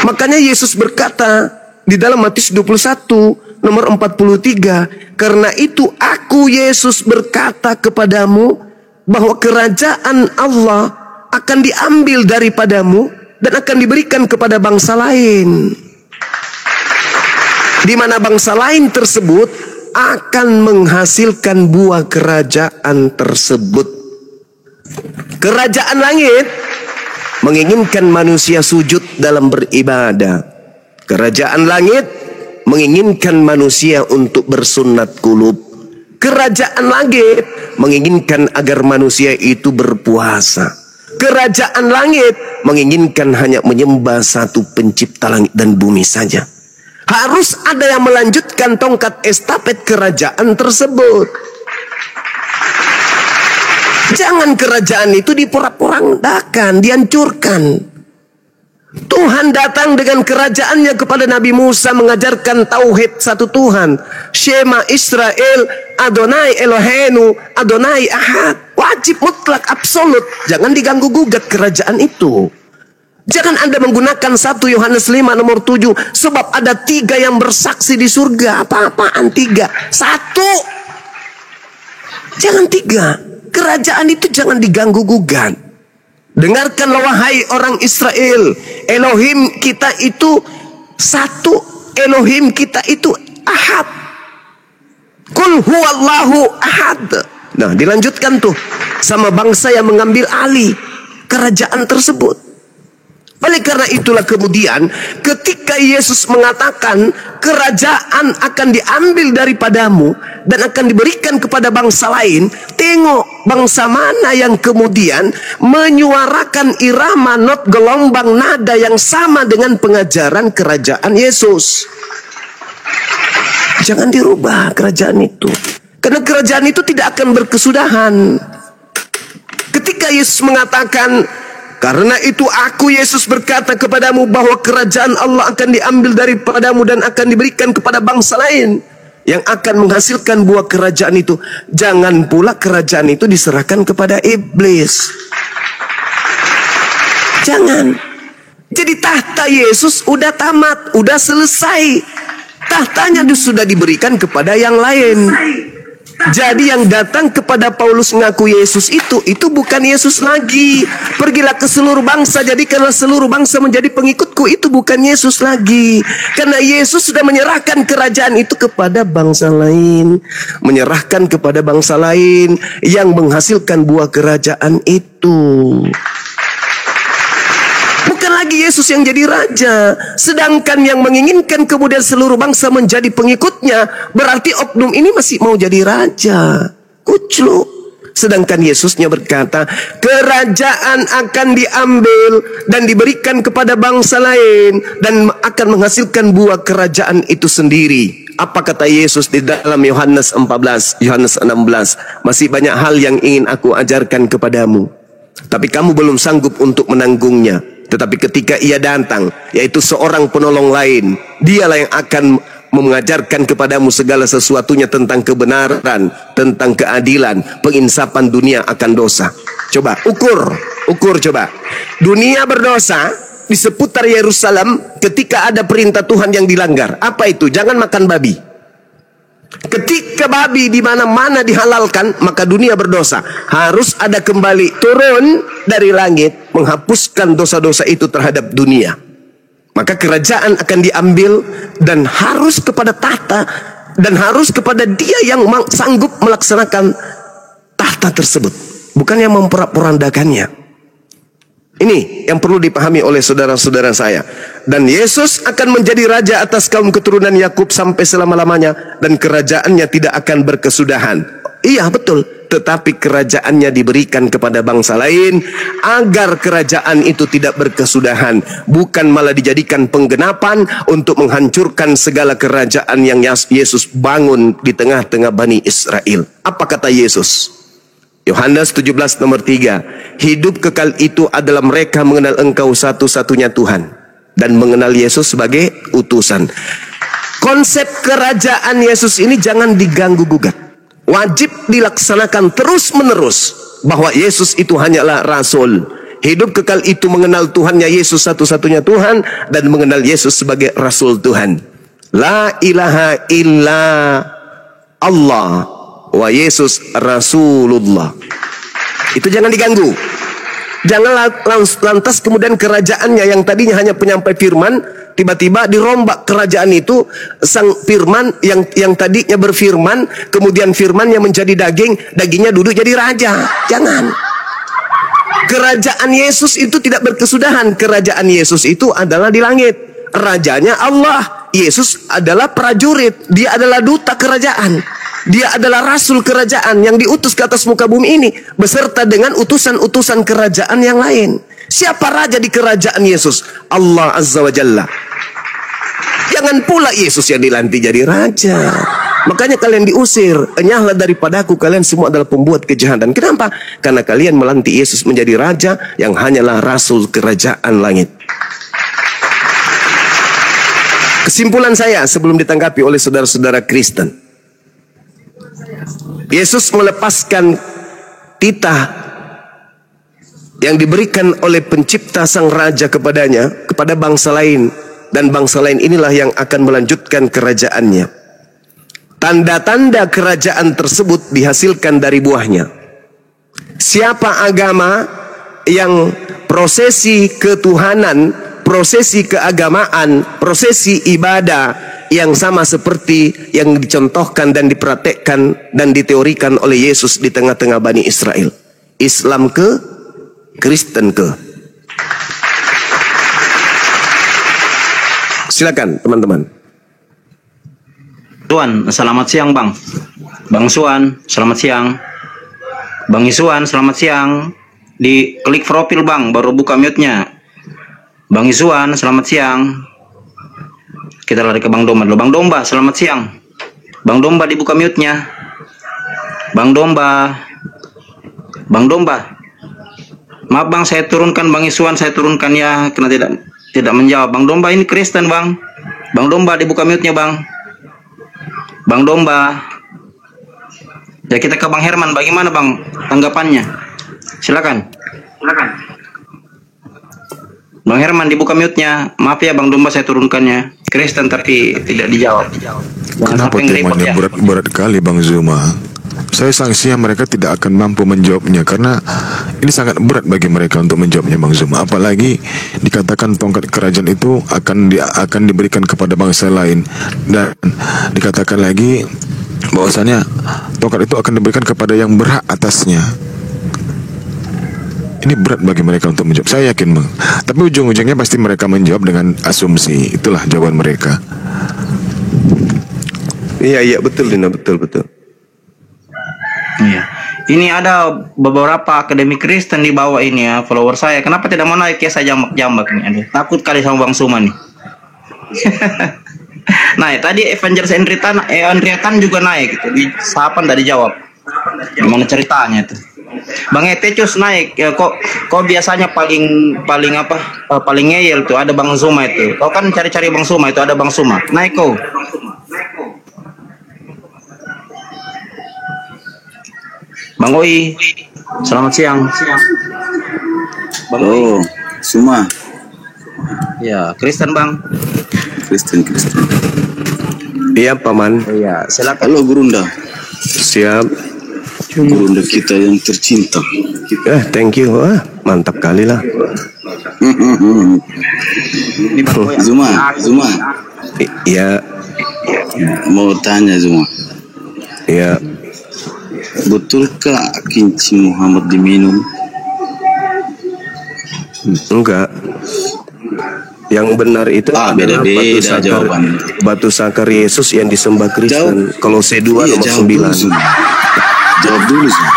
Makanya Yesus berkata di dalam Matius 21 nomor 43, karena itu aku Yesus berkata kepadamu bahwa kerajaan Allah akan diambil daripadamu dan akan diberikan kepada bangsa lain. Di mana bangsa lain tersebut akan menghasilkan buah kerajaan tersebut. Kerajaan langit menginginkan manusia sujud dalam beribadah. Kerajaan langit menginginkan manusia untuk bersunat kulub. Kerajaan langit menginginkan agar manusia itu berpuasa. Kerajaan langit menginginkan hanya menyembah satu pencipta langit dan bumi saja. Harus ada yang melanjutkan tongkat estafet kerajaan tersebut. Jangan kerajaan itu diporak-porandakan, dihancurkan. Tuhan datang dengan kerajaannya kepada Nabi Musa mengajarkan tauhid satu Tuhan. Shema Israel, Adonai Eloheinu, Adonai Ahad. Wajib mutlak absolut. Jangan diganggu gugat kerajaan itu. Jangan Anda menggunakan 1 Yohanes 5 nomor 7. Sebab ada 3 yang bersaksi di surga. Apa-apaan 3? 1. Jangan 3. Kerajaan itu jangan diganggu gugat. Dengarkanlah wahai orang Israel, Elohim kita itu satu, Elohim kita itu ahad. Qul huwallahu ahad. Nah, dilanjutkan tuh sama bangsa yang mengambil alih kerajaan tersebut. Oleh karena itulah kemudian ketika Yesus mengatakan kerajaan akan diambil daripadamu dan akan diberikan kepada bangsa lain, tengok bangsa mana yang kemudian menyuarakan irama not gelombang nada yang sama dengan pengajaran kerajaan Yesus. Jangan dirubah kerajaan itu, karena kerajaan itu tidak akan berkesudahan. Ketika Yesus mengatakan, karena itu aku Yesus berkata kepadamu bahwa kerajaan Allah akan diambil daripadamu dan akan diberikan kepada bangsa lain yang akan menghasilkan buah kerajaan itu. Jangan pula kerajaan itu diserahkan kepada iblis. Jangan. Jadi tahta Yesus udah tamat, udah selesai. Tahtanya sudah diberikan kepada yang lain. Jadi yang datang kepada Paulus mengaku Yesus itu bukan Yesus lagi. Pergilah ke seluruh bangsa, jadikanlah seluruh bangsa menjadi pengikutku. Itu bukan Yesus lagi. Karena Yesus sudah menyerahkan kerajaan itu kepada bangsa lain. Menyerahkan kepada bangsa lain yang menghasilkan buah kerajaan itu. Bukan lagi Yesus yang jadi raja. Sedangkan yang menginginkan kemudian seluruh bangsa menjadi pengikutnya, berarti oknum ini masih mau jadi raja. Kucluk. Sedangkan Yesusnya berkata, kerajaan akan diambil dan diberikan kepada bangsa lain dan akan menghasilkan buah kerajaan itu sendiri. Apa kata Yesus di dalam Yohanes 14, Yohanes 16? Masih banyak hal yang ingin aku ajarkan kepadamu, tapi kamu belum sanggup untuk menanggungnya. Tetapi ketika ia datang, yaitu seorang penolong lain, dialah yang akan mengajarkan kepadamu segala sesuatunya tentang kebenaran, tentang keadilan, penginsapan dunia akan dosa. Coba ukur coba. Dunia berdosa di seputar Yerusalem ketika ada perintah Tuhan yang dilanggar. Apa itu? Jangan makan babi. Ketika babi di mana-mana dihalalkan, maka dunia berdosa. Harus ada kembali turun dari langit menghapuskan dosa-dosa itu terhadap dunia. Maka kerajaan akan diambil dan harus kepada tahta dan harus kepada dia yang sanggup melaksanakan tahta tersebut, bukan yang memporak-porandakannya. Ini yang perlu dipahami oleh saudara-saudara saya. Dan Yesus akan menjadi raja atas kaum keturunan Yakub sampai selama-lamanya, dan kerajaannya tidak akan berkesudahan. Iya betul, tetapi kerajaannya diberikan kepada bangsa lain agar kerajaan itu tidak berkesudahan, bukan malah dijadikan penggenapan untuk menghancurkan segala kerajaan yang Yesus bangun di tengah-tengah Bani Israel. Apa kata Yesus? Yohanes 17 nomor 3. Hidup kekal itu adalah mereka mengenal Engkau satu-satunya Tuhan dan mengenal Yesus sebagai utusan. Konsep kerajaan Yesus ini jangan diganggu-gugat. Wajib dilaksanakan terus-menerus bahwa Yesus itu hanyalah rasul. Hidup kekal itu mengenal Tuhannya Yesus satu-satunya Tuhan dan mengenal Yesus sebagai rasul Tuhan. La ilaha illa Allah wa Yesus Rasulullah. Itu jangan diganggu. Jangan lantas kemudian kerajaannya yang tadinya hanya penyampai firman, tiba-tiba dirombak kerajaan itu. Sang firman yang tadinya berfirman, kemudian firmannya menjadi daging, dagingnya duduk jadi raja. Jangan. Kerajaan Yesus itu tidak berkesudahan. Kerajaan Yesus itu adalah di langit. Rajanya Allah. Yesus adalah prajurit. Dia adalah duta kerajaan. Dia adalah rasul kerajaan yang diutus ke atas muka bumi ini beserta dengan utusan-utusan kerajaan yang lain. Siapa raja di kerajaan Yesus? Allah Azza wa Jalla. Jangan pula Yesus yang dilantik jadi raja. Makanya kalian diusir. Enyahlah daripadaku, kalian semua adalah pembuat kejahatan. Kenapa? Karena kalian melantik Yesus menjadi raja yang hanyalah rasul kerajaan langit. Kesimpulan saya sebelum ditanggapi oleh saudara-saudara Kristen, Yesus melepaskan titah yang diberikan oleh pencipta sang raja kepadanya kepada bangsa lain, dan bangsa lain inilah yang akan melanjutkan kerajaannya. Tanda-tanda kerajaan tersebut dihasilkan dari buahnya. Siapa agama yang prosesi ketuhanan, prosesi keagamaan, prosesi ibadah yang sama seperti yang dicontohkan dan dipraktekkan dan diteorikan oleh Yesus di tengah-tengah Bani Israel. Islam ke, Kristen ke. Silakan teman-teman. Tuan, selamat siang Bang. Bang Suan, selamat siang. Bang Isuan, selamat siang. Di klik profil Bang, baru buka mute-nya. Bang Isuan, selamat siang. Kita lari ke Bang Domba dulu. Bang Domba, selamat siang. Bang Domba dibuka mute-nya. Bang Domba. Bang Domba. Maaf Bang, saya turunkan Bang Isuan, saya turunkan ya karena tidak menjawab. Bang Domba ini Kristen Bang. Bang Domba dibuka mute-nya Bang. Bang Domba. Ya kita ke Bang Herman, bagaimana Bang tanggapannya? Silakan. Silakan. Bang Herman dibuka mute-nya. Maaf ya Bang Domba, saya turunkannya. Kristen tapi tidak dijawab. Kenapa temanya berat kali Bang Zuma? Saya sanksinya mereka tidak akan mampu menjawabnya karena ini sangat berat bagi mereka untuk menjawabnya Bang Zuma. Apalagi dikatakan tongkat kerajaan itu akan diberikan kepada bangsa lain, dan dikatakan lagi bahwasanya tongkat itu akan diberikan kepada yang berhak atasnya. Ini berat bagi mereka untuk menjawab. Saya yakin Bang. Tapi ujung-ujungnya pasti mereka menjawab dengan asumsi. Itulah jawaban mereka. Iya betul Dina, betul. Iya. Ini ada beberapa akademi Kristen di bawah ini ya, follower saya. Kenapa tidak mau naik ya, saya jambak-jambak nih. Aduh, takut kali sama Bang Suma nih. Nah, tadi Evangelis Andriatan juga naik gitu. Di sahapan tidak dijawab. Gimana ceritanya itu? Bang Etecus naik ya, kok biasanya paling ngeyel tuh ada Bang Zuma itu. Kau kan cari-cari Bang Zuma itu, ada Bang Zuma. Naik kau. Bang Oi, selamat siang. Bang Oi. Zuma. Ya, Kristen Bang. Kristen. Iya Paman. Iya, silakan. Halo Gurunda. Siap. Gurunda kita yang tercinta. Thank you. Mantap kali lah. Ini Bang Oi. Zuma. Iya. Mau tanya Zuma. Iya. Betulkah kencing Muhammad diminum? Enggak. Yang benar itu adalah beda-beda batu sakar Yesus yang disembah Kristen. Kolose 2 Iya, nomor jawab 9. dulu, Zuma. Jawab dulu, Zuma.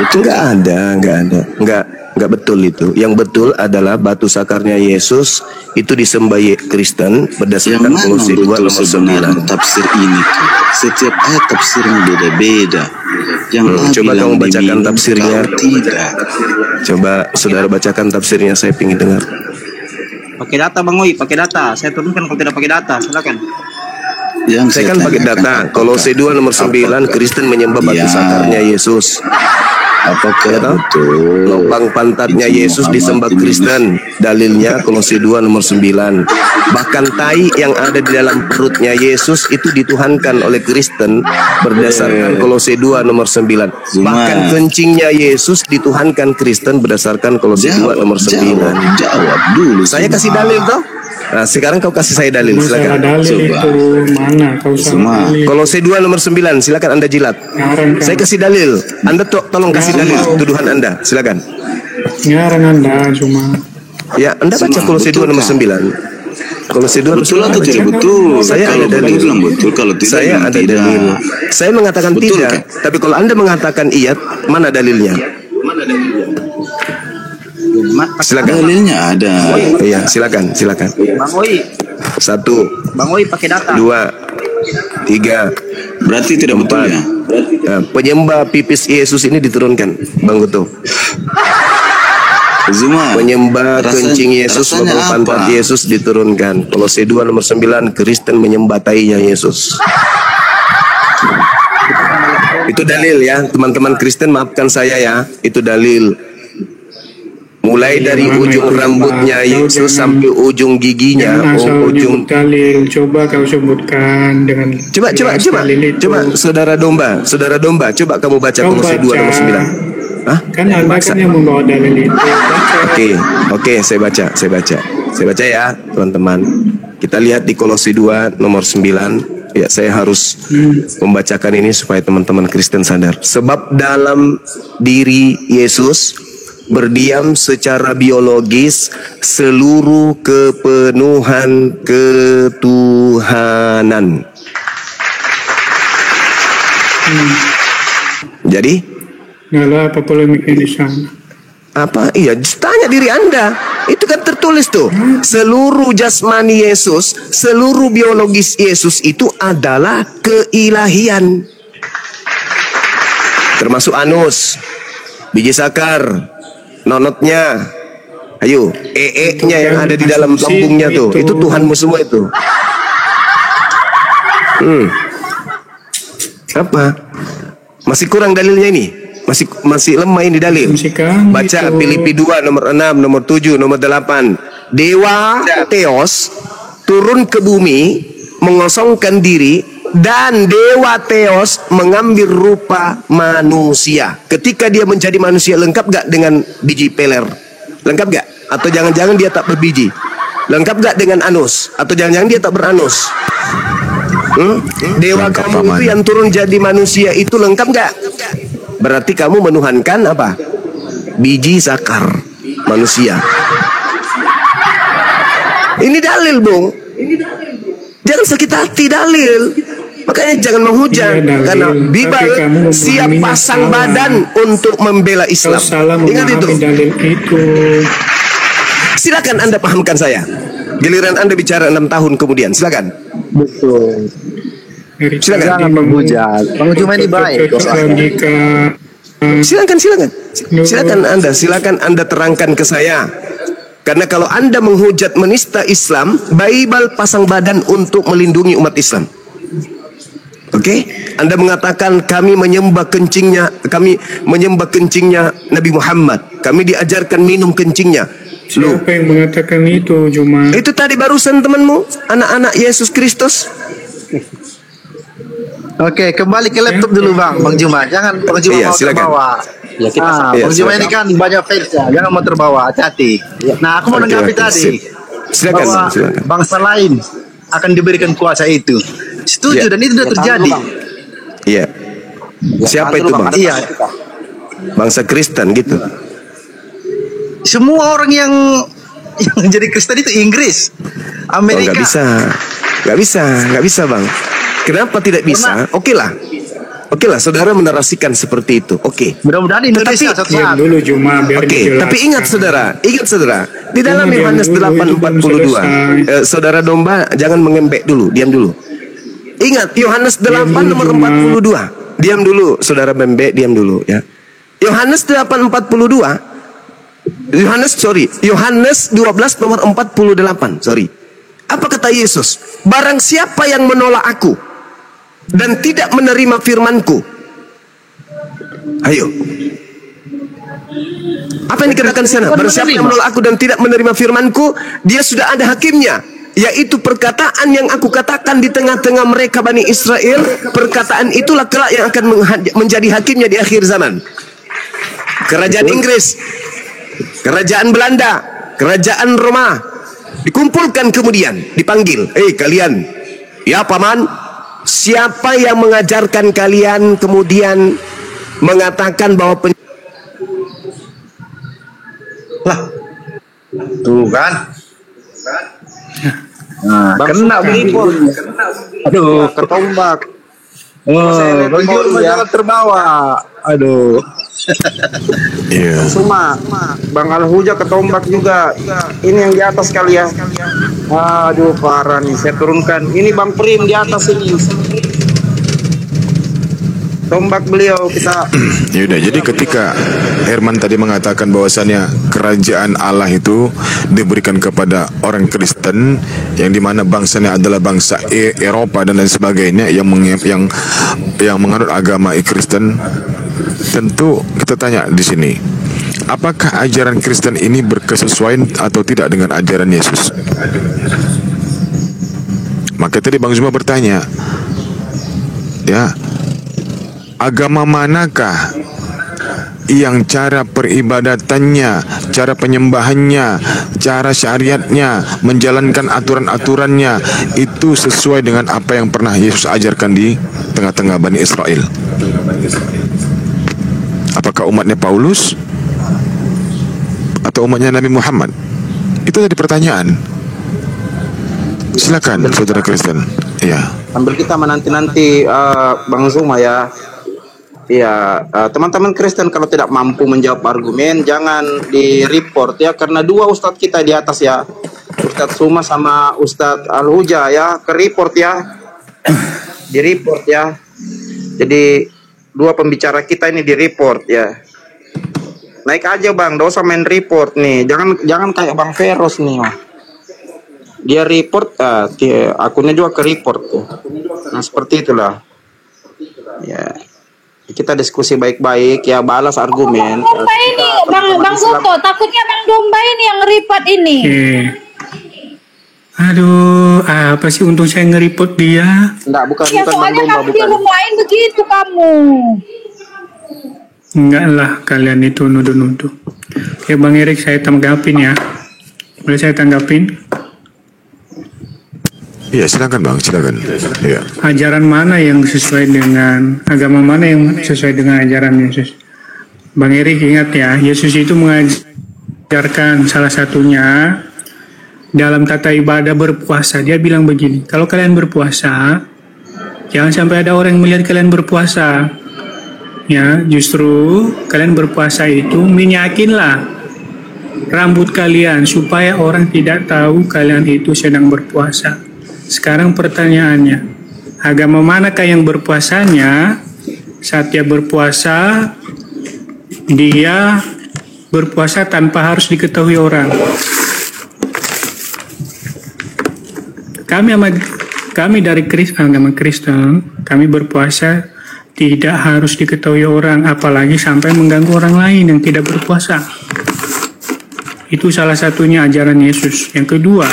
Betul nggak ada. Nggak betul itu. Yang betul adalah batu sakarnya Yesus itu disembah Kristen berdasarkan Yang Kolose 2 betul nomor sebenarnya 9. tafsir ini tuh? Setiap ayat tafsirnya beda-beda. Yang Coba kamu bacakan diminum, tafsirnya. kau tidak. Coba saudara bacakan tafsirnya, saya ingin dengar. Pakai data Bang Oi, pakai data. Saya turunkan kalau tidak pakai data, silakan. Yang Saya kan pakai tanyakan, data. Kolose 2 nomor 9, Kristen menyembah batu Ya. sakarnya Yesus. apakah Ya, betul lubang pantatnya Injil Yesus Muhammad disembah ini Kristen. Dalilnya Kolose 2 nomor 9. Bahkan tai yang ada di dalam perutnya Yesus itu dituhankan oleh Kristen berdasarkan Kolose 2 nomor 9. Bahkan kencingnya Yesus dituhankan Kristen berdasarkan Kolose 2 nomor 9. Jawab dulu. Saya kasih dalil toh. Nah, sekarang kau kasih saya dalil, Masalah silakan. dalil Coba. itu mana kau salah dalil. Kolose 2 nomor 9, silakan Anda jilat. Ngarang kan. Saya kasih dalil. Anda tolong kasih dalil tuduhan Anda, silakan. Ngarang Anda cuma. Ya, Anda baca Semua, Kolose 2 nomor betul, 9. Kolose 2 nomor Betul 9. atau tidak baca. betul? Saya Kalau ada betul dalil. bilang betul, kalau tidak Saya bilang ada tidak. dalil. Saya mengatakan Betul, tidak, kan? tapi kalau Anda mengatakan iya, mana dalilnya? Silakan. Dalilnya ada. Iya, silakan. Bang Oi, 1, Bang Oi pakai data. 2, 3, Berarti tidak betul 4. ya? Nah, penyembah pipis Yesus ini diturunkan, Bang Guto. Zuma. Penyembah Rasanya- kencing Yesus, rasanya lubang pantat apa? Yesus diturunkan. Kolose 2 nomor 9, Kristen menyembah tainya Yesus. Itu dalil ya, teman-teman Kristen, maafkan saya ya, itu dalil. Mulai dari ujung rambutnya Yesus sampai ujung giginya, Jangan asal ujung. nyebut dalil. Coba kau sebutkan dengan Coba, jelas dalil itu. saudara domba, coba kamu baca Kau Kolose 2 nomor 9. Hah? Kan Anda kan yang membawa dalil itu. Baca. Oke, saya baca ya, teman-teman. Kita lihat di Kolose 2 nomor 9. Ya, saya harus membacakan ini supaya teman-teman Kristen sadar. Sebab dalam diri Yesus berdiam secara biologis seluruh kepenuhan ketuhanan. Jadi Nah, apa polemiknya di sana? apa? Iya, tanya diri Anda. Itu kan tertulis tuh. Seluruh jasmani Yesus, seluruh biologis Yesus itu adalah keilahian. Termasuk anus, biji sakar, nonotnya. Ayo, nya yang ada di dalam lambungnya tuh. Itu Tuhanmu semua itu. Apa? Masih kurang dalilnya ini? Masih lemah ini dalil. Baca Filipi 2 nomor 6, nomor 7, nomor 8. Dewa Theos turun ke bumi, mengosongkan diri, dan Dewa Theos mengambil rupa manusia. Ketika dia menjadi manusia, lengkap gak dengan biji peler? Lengkap gak? Atau jangan-jangan dia tak berbiji? Lengkap gak dengan anus? Atau jangan-jangan dia tak beranus? Dewa Lengkap, kamu Paman. itu yang turun jadi manusia itu lengkap gak? Berarti kamu menuhankan apa? Biji sakar manusia. Ini dalil, Bung. Jangan sakit hati dalil. Makanya jangan menghujat. Iya, dalil. Karena Bible Tapi kamu siap memahaminya pasang salah. badan untuk membela Kau Islam. salah Ingat itu. memahami dalil itu. Silakan Anda pahamkan saya. Giliran Anda bicara 6 tahun kemudian. Silakan. Betul. Silakan. Jangan menghujat. Bang Cuma ini baik. Jika Silakan Anda terangkan ke saya. Karena kalau Anda menghujat menista Islam, Bible pasang badan untuk melindungi umat Islam. Oke? Anda mengatakan kami menyembah kencingnya Nabi Muhammad. Kami diajarkan minum kencingnya. Loh, siapa yang mengatakan itu cuma itu tadi barusan temanmu, anak-anak Yesus Kristus. Oke, kembali ke laptop dulu Bang Juma. Jangan Bang Juma Iya, mau silakan. terbawa. Ya kita Iya, Bang Juma silakan. ini kan banyak fansnya. Jangan mau terbawa, hati-hati. Nah, aku mau Oke, menanggapi oke, tadi sip. Silakan, bahwa Bang, silakan. bangsa lain akan diberikan kuasa itu. Setuju Iya. dan itu sudah terjadi. Iya. Siapa itu, Bang? Iya. Bangsa Kristen gitu. semua orang yang jadi Kristen itu Inggris, Amerika. Nggak bisa bang. Kenapa tidak bisa? Oke lah, saudara menarasikan seperti itu. Oke. Mudah-mudahan Indonesia Tetapi, Diam dulu cuma biar dijelaskan. tapi ingat saudara, di dalam Diam Yohanes dulu, itu belum 8:42, saudara domba jangan mengembek dulu, diam dulu. Ingat Yohanes 8 nomor 42. Diam dulu, saudara membek, diam dulu ya. Yohanes 8:42. Yohanes 12 nomor 48. Apa kata Yesus? Barang siapa yang menolak aku dan tidak menerima firmanku. Ayo. Apa yang dikatakan di sana? Barang siapa yang menolak aku dan tidak menerima firmanku, dia sudah ada hakimnya, yaitu perkataan yang aku katakan di tengah-tengah mereka Bani Israel. Perkataan itulah kelak yang akan menjadi hakimnya di akhir zaman. Kerajaan Inggris, kerajaan Belanda, kerajaan Roma dikumpulkan, kemudian dipanggil, kalian, ya paman, siapa yang mengajarkan kalian kemudian mengatakan bahwa Tuh kan. Nah, kena begitu. Aduh, ketombak. Bang Jul jangan terbawa. Aduh. Iya. Semua Bang Al-Huja ketombak juga. Ini yang di atas kali ya. Aduh parah nih, saya turunkan. Ini Bang Prim di atas ini. Tombak beliau kita. Yaudah, jadi ketika Herman tadi mengatakan bahwasannya kerajaan Allah itu diberikan kepada orang Kristen, yang dimana bangsanya adalah bangsa Eropa dan lain sebagainya, yang menganut agama Kristen, tentu kita tanya di sini, apakah ajaran Kristen ini berkesesuaian atau tidak dengan ajaran Yesus? Maka tadi Bang Zuma bertanya, ya, agama manakah yang cara peribadatannya, cara penyembahannya, cara syariatnya, menjalankan aturan-aturannya itu sesuai dengan apa yang pernah Yesus ajarkan di tengah-tengah Bani Israel? Apakah umatnya Paulus atau umatnya Nabi Muhammad? Itu tadi pertanyaan. Silakan saudara Kristen. Iya. Sambil kita menanti-nanti Bang Zuma ya. Ya, teman-teman Kristen kalau tidak mampu menjawab argumen jangan di-report ya, karena dua ustadz kita di atas ya, Ustadz Zuma sama Ustadz Al-Huja ya, ke-report ya, di-report ya. Jadi dua pembicara kita ini di-report ya. Naik aja Bang, gak usah main report nih, jangan kayak Bang Feros nih mah. Dia report, akunnya juga ke-report tuh. Nah seperti itulah. Ya. Kita diskusi baik-baik ya, balas argumen. Domba ini, Bang Goto, takutnya Bang Domba ini yang report ini. Aduh, apa sih untung saya nge-report dia? Enggak, bukan Ya soalnya kamu di rumah lain begitu kamu. Enggak lah, kalian itu nuduh-nuduh. Ya Bang Erik, saya tanggapin ya. Boleh saya tanggapin? Iya, silakan Bang, silakan. Iya. Ajaran mana yang sesuai dengan agama mana yang sesuai dengan ajaran Yesus? Bang Erik ingat ya, Yesus itu mengajarkan salah satunya dalam tata ibadah berpuasa. Dia bilang begini, kalau kalian berpuasa, jangan sampai ada orang yang melihat kalian berpuasa. Ya, justru kalian berpuasa itu minyakinlah rambut kalian supaya orang tidak tahu kalian itu sedang berpuasa. Sekarang pertanyaannya, agama manakah yang berpuasanya saat dia berpuasa tanpa harus diketahui orang? Kami dari agama Kristen, kami berpuasa tidak harus diketahui orang, apalagi sampai mengganggu orang lain yang tidak berpuasa. Itu salah satunya ajaran Yesus. Yang kedua,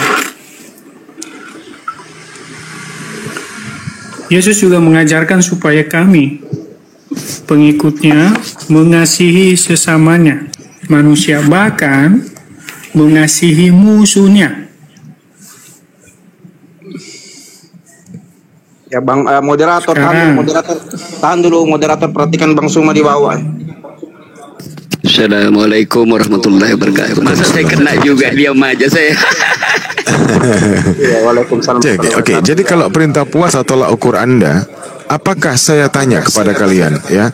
Yesus juga mengajarkan supaya kami, pengikutnya, mengasihi sesamanya, manusia, bahkan mengasihi musuhnya. Ya Bang, moderator, tahan dulu moderator, perhatikan Bang Zuma di bawah. Assalamualaikum warahmatullahi wabarakatuh. Masa saya kena juga, diam aja saya. Waalaikumsalam. Oke, jadi kalau perintah puasa tolak ukur Anda, apakah saya tanya kepada kalian ya,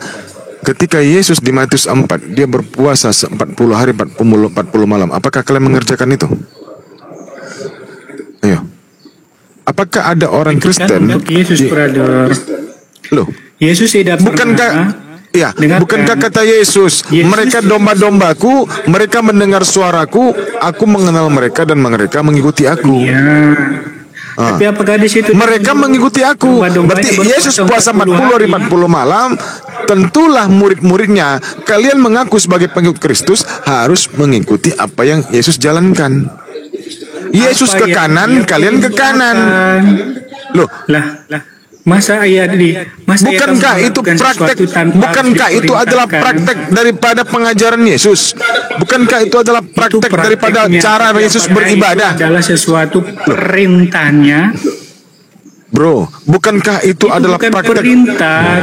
ketika Yesus di Matius 4 dia berpuasa 40 hari 40 malam, apakah kalian mengerjakan itu? Ayo. Apakah ada orang Kristen untuk Yesus, brother? Loh, Yesus tidak pernah. Ya, bukankah kata Yesus, mereka domba-dombaku, mereka mendengar suaraku, aku mengenal mereka dan mereka mengikuti aku. Ya. Tapi apakah di situ mereka mengikuti aku? Berarti Yesus puasa 40 hari 40 malam, tentulah murid-muridnya, kalian mengaku sebagai pengikut Kristus harus mengikuti apa yang Yesus jalankan. Yesus ke kanan, kalian ke kanan. Loh, masa bukankah itu praktek? Bukankah itu adalah praktek daripada pengajaran Yesus? Bukankah itu adalah praktek daripada cara Yesus beribadah? Itu adalah sesuatu perintahnya. Bro, bukankah itu adalah bukan praktek? Perintah.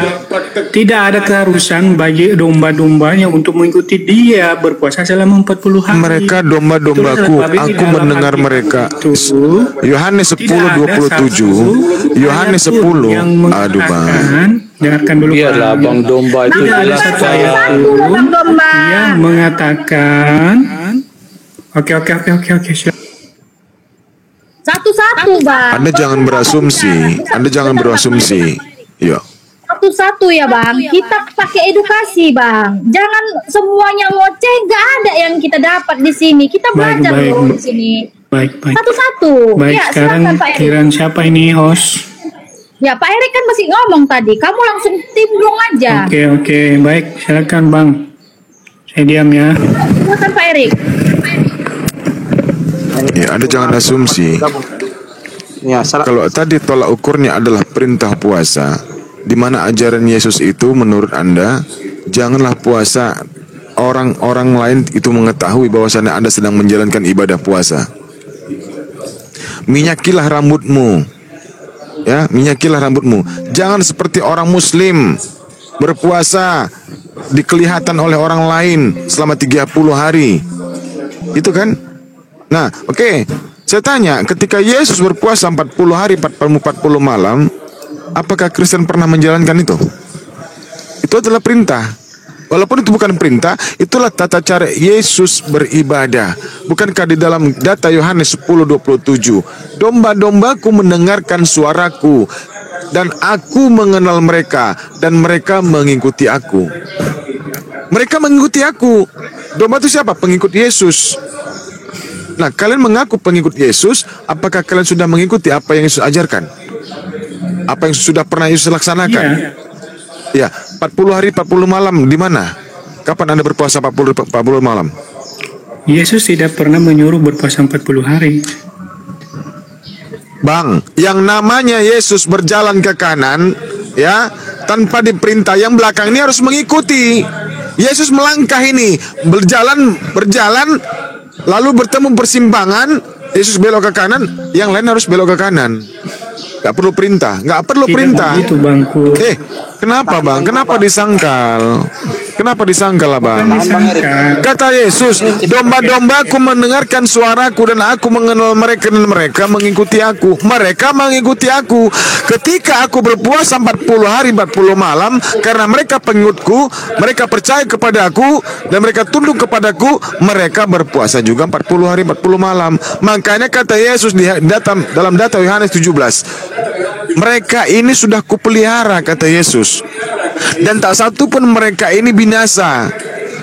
Tidak ada keharusan bagi domba-dombanya untuk mengikuti dia berpuasa selama 40 hari. Mereka domba-dombaku, aku mendengar mereka. Yohanes 10:27. Yohanes 10. Aduh bang. Dengarkan dulu. Biarlah bang domba itu jelas. Ada satu ayat yang mengatakan. Oke. Satu-satu, Bang. Anda jangan berasumsi. Ya. Satu-satu ya, Bang. Kita pakai edukasi, Bang. Jangan semuanya ngoceh, nggak ada yang kita dapat di sini. Kita belajar dulu di sini. Baik. Satu-satu. Baik, Ya, sekarang kiran siapa ini host? Ya, Pak Erik kan masih ngomong tadi. Kamu langsung timbrung aja. Oke. Baik, silakan, Bang. Saya diam ya. Silakan Pak Erik. Ya, Anda jangan asumsi. Ya, kalau tadi tolak ukurnya adalah perintah puasa, di mana ajaran Yesus itu menurut Anda, janganlah puasa orang-orang lain itu mengetahui bahwasannya Anda sedang menjalankan ibadah puasa. Minyakilah rambutmu. Ya, minyakilah rambutmu. Jangan seperti orang muslim berpuasa dikelihatan oleh orang lain selama 30 hari. Itu kan? Nah, oke. Saya tanya, ketika Yesus berpuasa 40 hari 40 malam, apakah Kristen pernah menjalankan itu? Itu adalah perintah. Walaupun itu bukan perintah, itulah tata cara Yesus beribadah. Bukankah di dalam data Yohanes 10:27, domba-dombaku mendengarkan suaraku, dan aku mengenal mereka, dan mereka mengikuti aku. Mereka mengikuti aku. Domba itu siapa? Pengikut Yesus. Nah, kalian mengaku pengikut Yesus, apakah kalian sudah mengikuti apa yang Yesus ajarkan? Apa yang sudah pernah Yesus laksanakan? Ya, 40 hari 40 malam di mana? Kapan Anda berpuasa 40 malam? Yesus tidak pernah menyuruh berpuasa 40 hari. Bang, yang namanya Yesus berjalan ke kanan, ya, tanpa diperintah, yang belakang ini harus mengikuti. Yesus melangkah ini, berjalan, lalu bertemu persimpangan, Yesus belok ke kanan, yang lain harus belok ke kanan. Gak perlu perintah, gak perlu perintah. Itu bangku. Kenapa bang? Kenapa disangkal? Kenapa disangkal lah bang? Kata Yesus, domba-dombaku mendengarkan suaraku dan aku mengenal mereka dan mereka mengikuti aku. Mereka mengikuti aku. Ketika aku berpuasa 40 hari 40 malam, karena mereka pengikutku, mereka percaya kepada aku dan mereka tunduk kepadaku, mereka berpuasa juga 40 hari 40 malam. Makanya kata Yesus dalam data Yohanes 17, mereka ini sudah kupelihara, kata Yesus, dan tak satu pun mereka ini binasa,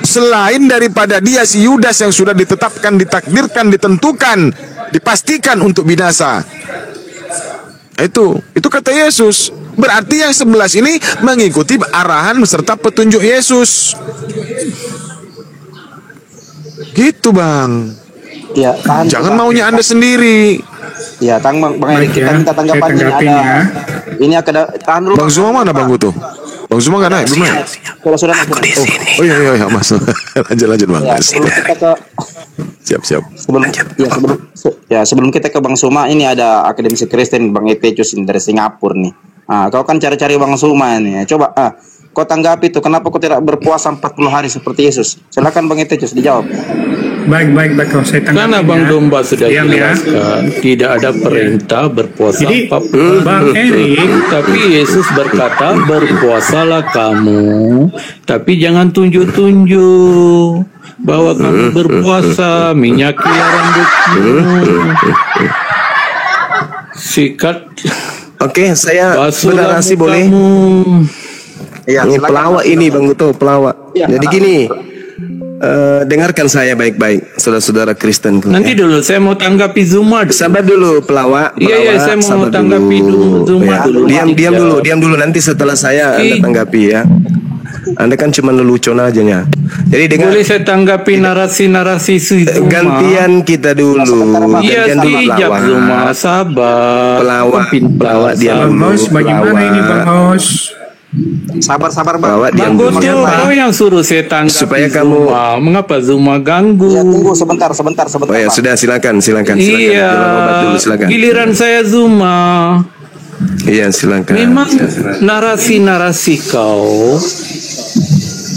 selain daripada dia si Yudas yang sudah ditetapkan, ditakdirkan, ditentukan, dipastikan untuk binasa. Itu kata Yesus. Berarti yang 11 ini mengikuti arahan serta petunjuk Yesus. Gitu bang. Ya, jangan maunya Anda sendiri. Ya, Bang Erik, kita minta tanggapan ini tahan dulu. Bang Zuma mana Bang Guto? Bang Zuma nggak naik, belum naik? Sudah aku di sini. Oh iya Mas. lanjut Bang. Ya, siap. Sebelum kita ke Bang Suma, ini ada akademisi Kristen Bang Epecius dari Singapura nih. Kau kan cari-cari Bang Suma nih. Coba kau tanggapi itu, kenapa kau tidak berpuasa 40 hari seperti Yesus? Silakan Bang Ignatius dijawab. Baik, kalau saya tanggapi. Karena Bang Domba sudah jelaskan, tidak ada perintah berpuasa. Jadi, Bang Erik, tapi Yesus berkata, berpuasalah kamu, tapi jangan tunjuk-tunjuk bahwa kamu berpuasa, minyakilah rambutmu, sikat. Oke, saya bernarasi boleh? Ya, ini pelawak ini Bang Guto, pelawak. Ya, jadi gini, dengarkan saya baik-baik, saudara-saudara Kristen. Nanti dulu saya mau tanggapi Zuma. Sabar dulu, pelawak. Iya, saya mau tanggapi Zuma dulu. Diam dulu. Nanti setelah saya Anda tanggapi ya. Anda kan cuma lelucon aja ya. Jadi dengan boleh saya tanggapi narasi-narasi Zuma. Gantian kita dulu. Iya, tidak Zuma, sabar. Pelawak diam Bang Hos, bagaimana ini Bang Hos? Sabar Bang. Bang Goto, kau yang suruh saya tanggapi supaya kamu Zuma. Mengapa Zuma ganggu? Ya, tunggu sebentar. Oh ya, sudah silakan. Iya, dulu, silakan. Giliran saya Zuma. Iya, silakan. Memang narasi-narasi kau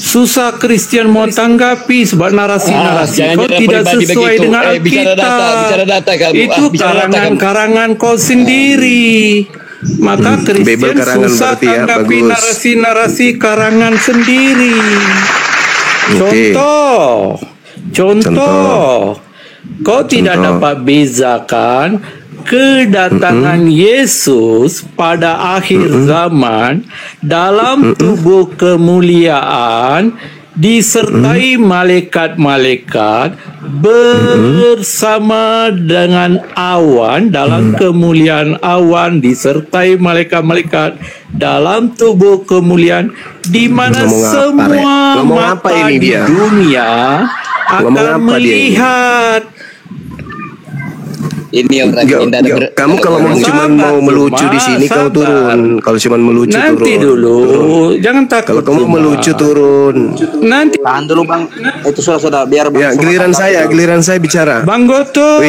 susah Kristen mau tanggapi sebab narasi-narasi kau tidak sesuai dengan Alkitab. Itu karangan-karangan kau sendiri. Maka Kristen susah tanggapi narasi-narasi karangan sendiri. Contoh, kau tidak dapat bezakan kedatangan Yesus pada akhir zaman dalam tubuh kemuliaan disertai malaikat-malaikat bersama dengan awan dalam kemuliaan awan disertai malaikat-malaikat dalam tubuh kemuliaan di mana semua mata di dunia akan melihat. Ini orang kamu kalau cuma mau melucu di sini kau turun. Kalau cuma melucu nanti turun. Dulu. Jangan takut. Kalau kamu melucu turun. Nanti. Tahan dulu Bang. Itu sudah biar Bang. Ya, giliran saya bicara. Bang Goto.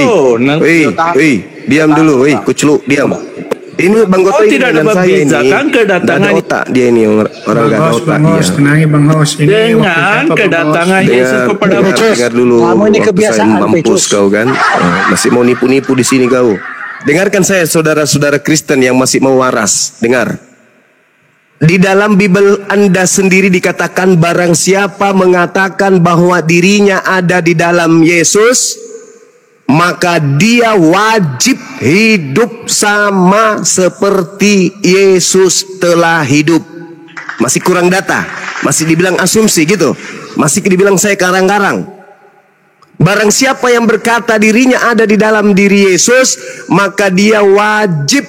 Diam dulu, kucluk, diam. Ini Bang Goto ini tidak dapat bezakan kedatangan otak dia ini orang enggak ada otak dia. Tenang Bang Hos. Dengan kedatangan Yesus kepada dengar dulu. Kamu ini kebiasaan mampus kau kan. Masih mau nipu-nipu di sini kau. Dengarkan saya saudara-saudara Kristen yang masih mau waras. Dengar. Di dalam Bible Anda sendiri dikatakan barang siapa mengatakan bahwa dirinya ada di dalam Yesus, maka dia wajib hidup sama seperti Yesus telah hidup. Masih kurang data, masih dibilang asumsi gitu, masih dibilang saya karang-karang. Barang siapa yang berkata dirinya ada di dalam diri Yesus, maka dia wajib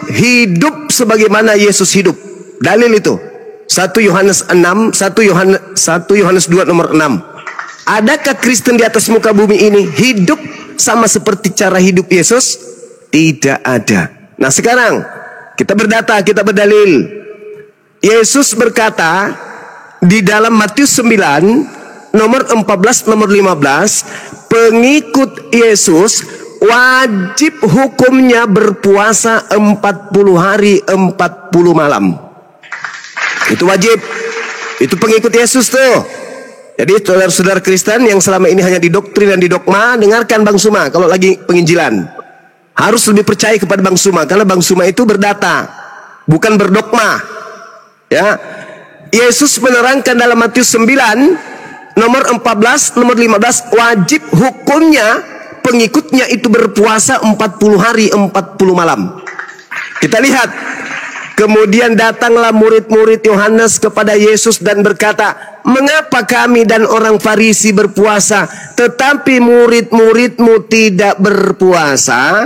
hidup sebagaimana Yesus hidup. Dalil itu 1 Yohanes 6, 1 Yohanes 2 nomor 6. Adakah Kristen di atas muka bumi ini hidup sama seperti cara hidup Yesus? Tidak ada. Nah sekarang kita berdata, kita berdalil. Yesus berkata di dalam Matius 9 nomor 14 nomor 15, pengikut Yesus wajib hukumnya berpuasa 40 hari 40 malam. Itu wajib. Itu pengikut Yesus tuh. Jadi saudara-saudara Kristen yang selama ini hanya didoktrin dan didogma, dengarkan Bang Suma kalau lagi penginjilan. Harus lebih percaya kepada Bang Suma karena Bang Suma itu berdata, bukan berdogma. Ya. Yesus menerangkan dalam Matius 9 nomor 14 nomor 15, wajib hukumnya pengikutnya itu berpuasa 40 hari 40 malam. Kita lihat. Kemudian datanglah murid-murid Yohanes kepada Yesus dan berkata, mengapa kami dan orang Farisi berpuasa, tetapi murid-muridmu tidak berpuasa?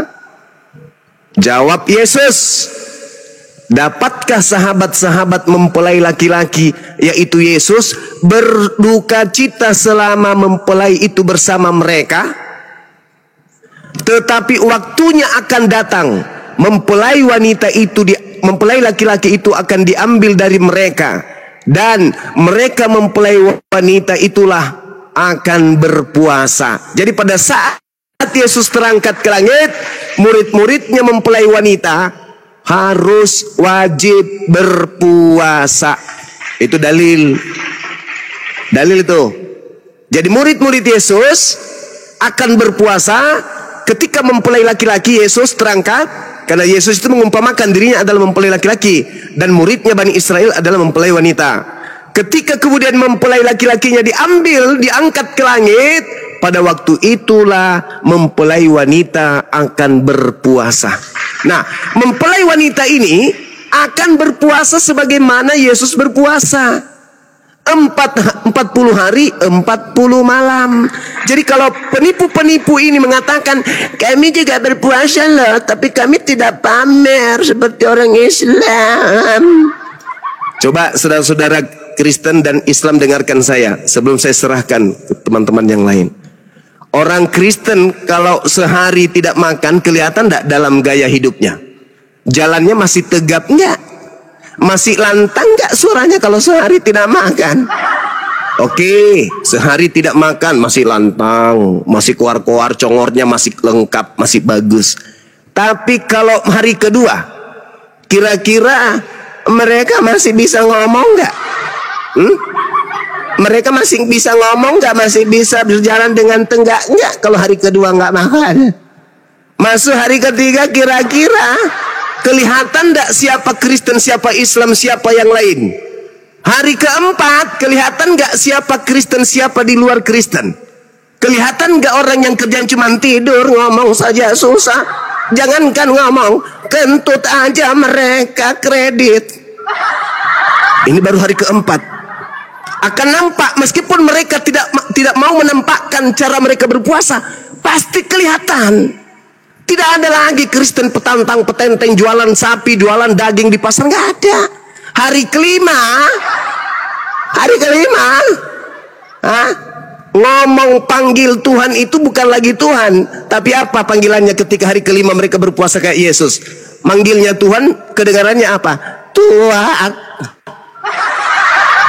Jawab Yesus, dapatkah sahabat-sahabat mempelai laki-laki, yaitu Yesus, berduka cita selama mempelai itu bersama mereka? Tetapi waktunya akan datang, mempelai laki-laki itu akan diambil dari mereka, dan mereka mempelai wanita itulah akan berpuasa. Jadi pada saat Yesus terangkat ke langit, murid-muridnya mempelai wanita, harus wajib berpuasa. Itu dalil. Dalil itu. Jadi murid-murid Yesus akan berpuasa ketika mempelai laki-laki. Yesus terangkat karena Yesus itu mengumpamakan dirinya adalah mempelai laki-laki dan muridnya Bani Israel adalah mempelai wanita. Ketika kemudian mempelai laki-lakinya diambil, diangkat ke langit, pada waktu itulah mempelai wanita akan berpuasa. Nah, mempelai wanita ini akan berpuasa sebagaimana Yesus berpuasa. 40 hari 40 malam. Jadi kalau penipu-penipu ini mengatakan kami juga berpuasa loh, tapi kami tidak pamer seperti orang Islam. Coba saudara-saudara Kristen dan Islam dengarkan saya sebelum saya serahkan ke teman-teman yang lain. Orang Kristen kalau sehari tidak makan kelihatan tidak dalam gaya hidupnya? Jalannya masih tegap enggak? Masih lantang enggak suaranya kalau sehari tidak makan? Oke, sehari tidak makan masih lantang, masih koar-koar, congornya masih lengkap, masih bagus. Tapi kalau hari kedua, kira-kira mereka masih bisa ngomong enggak? Mereka masih bisa ngomong enggak? Masih bisa berjalan dengan tegak enggak kalau hari kedua enggak makan? Masuk hari ketiga kira-kira kelihatan enggak siapa Kristen, siapa Islam, siapa yang lain? Hari keempat kelihatan enggak siapa Kristen, siapa di luar Kristen? Kelihatan enggak orang yang kerjaan cuma tidur, ngomong saja susah? Jangankan ngomong, kentut aja mereka kredit. Ini baru hari keempat. Akan nampak meskipun mereka tidak mau menampakkan cara mereka berpuasa, pasti kelihatan. Tidak ada lagi Kristen petantang petenteng jualan sapi, jualan daging di pasar, nggak ada. Hari kelima, ngomong panggil Tuhan itu bukan lagi Tuhan, tapi apa panggilannya ketika hari kelima mereka berpuasa kayak Yesus? Manggilnya Tuhan, kedengarannya apa? Tuhan.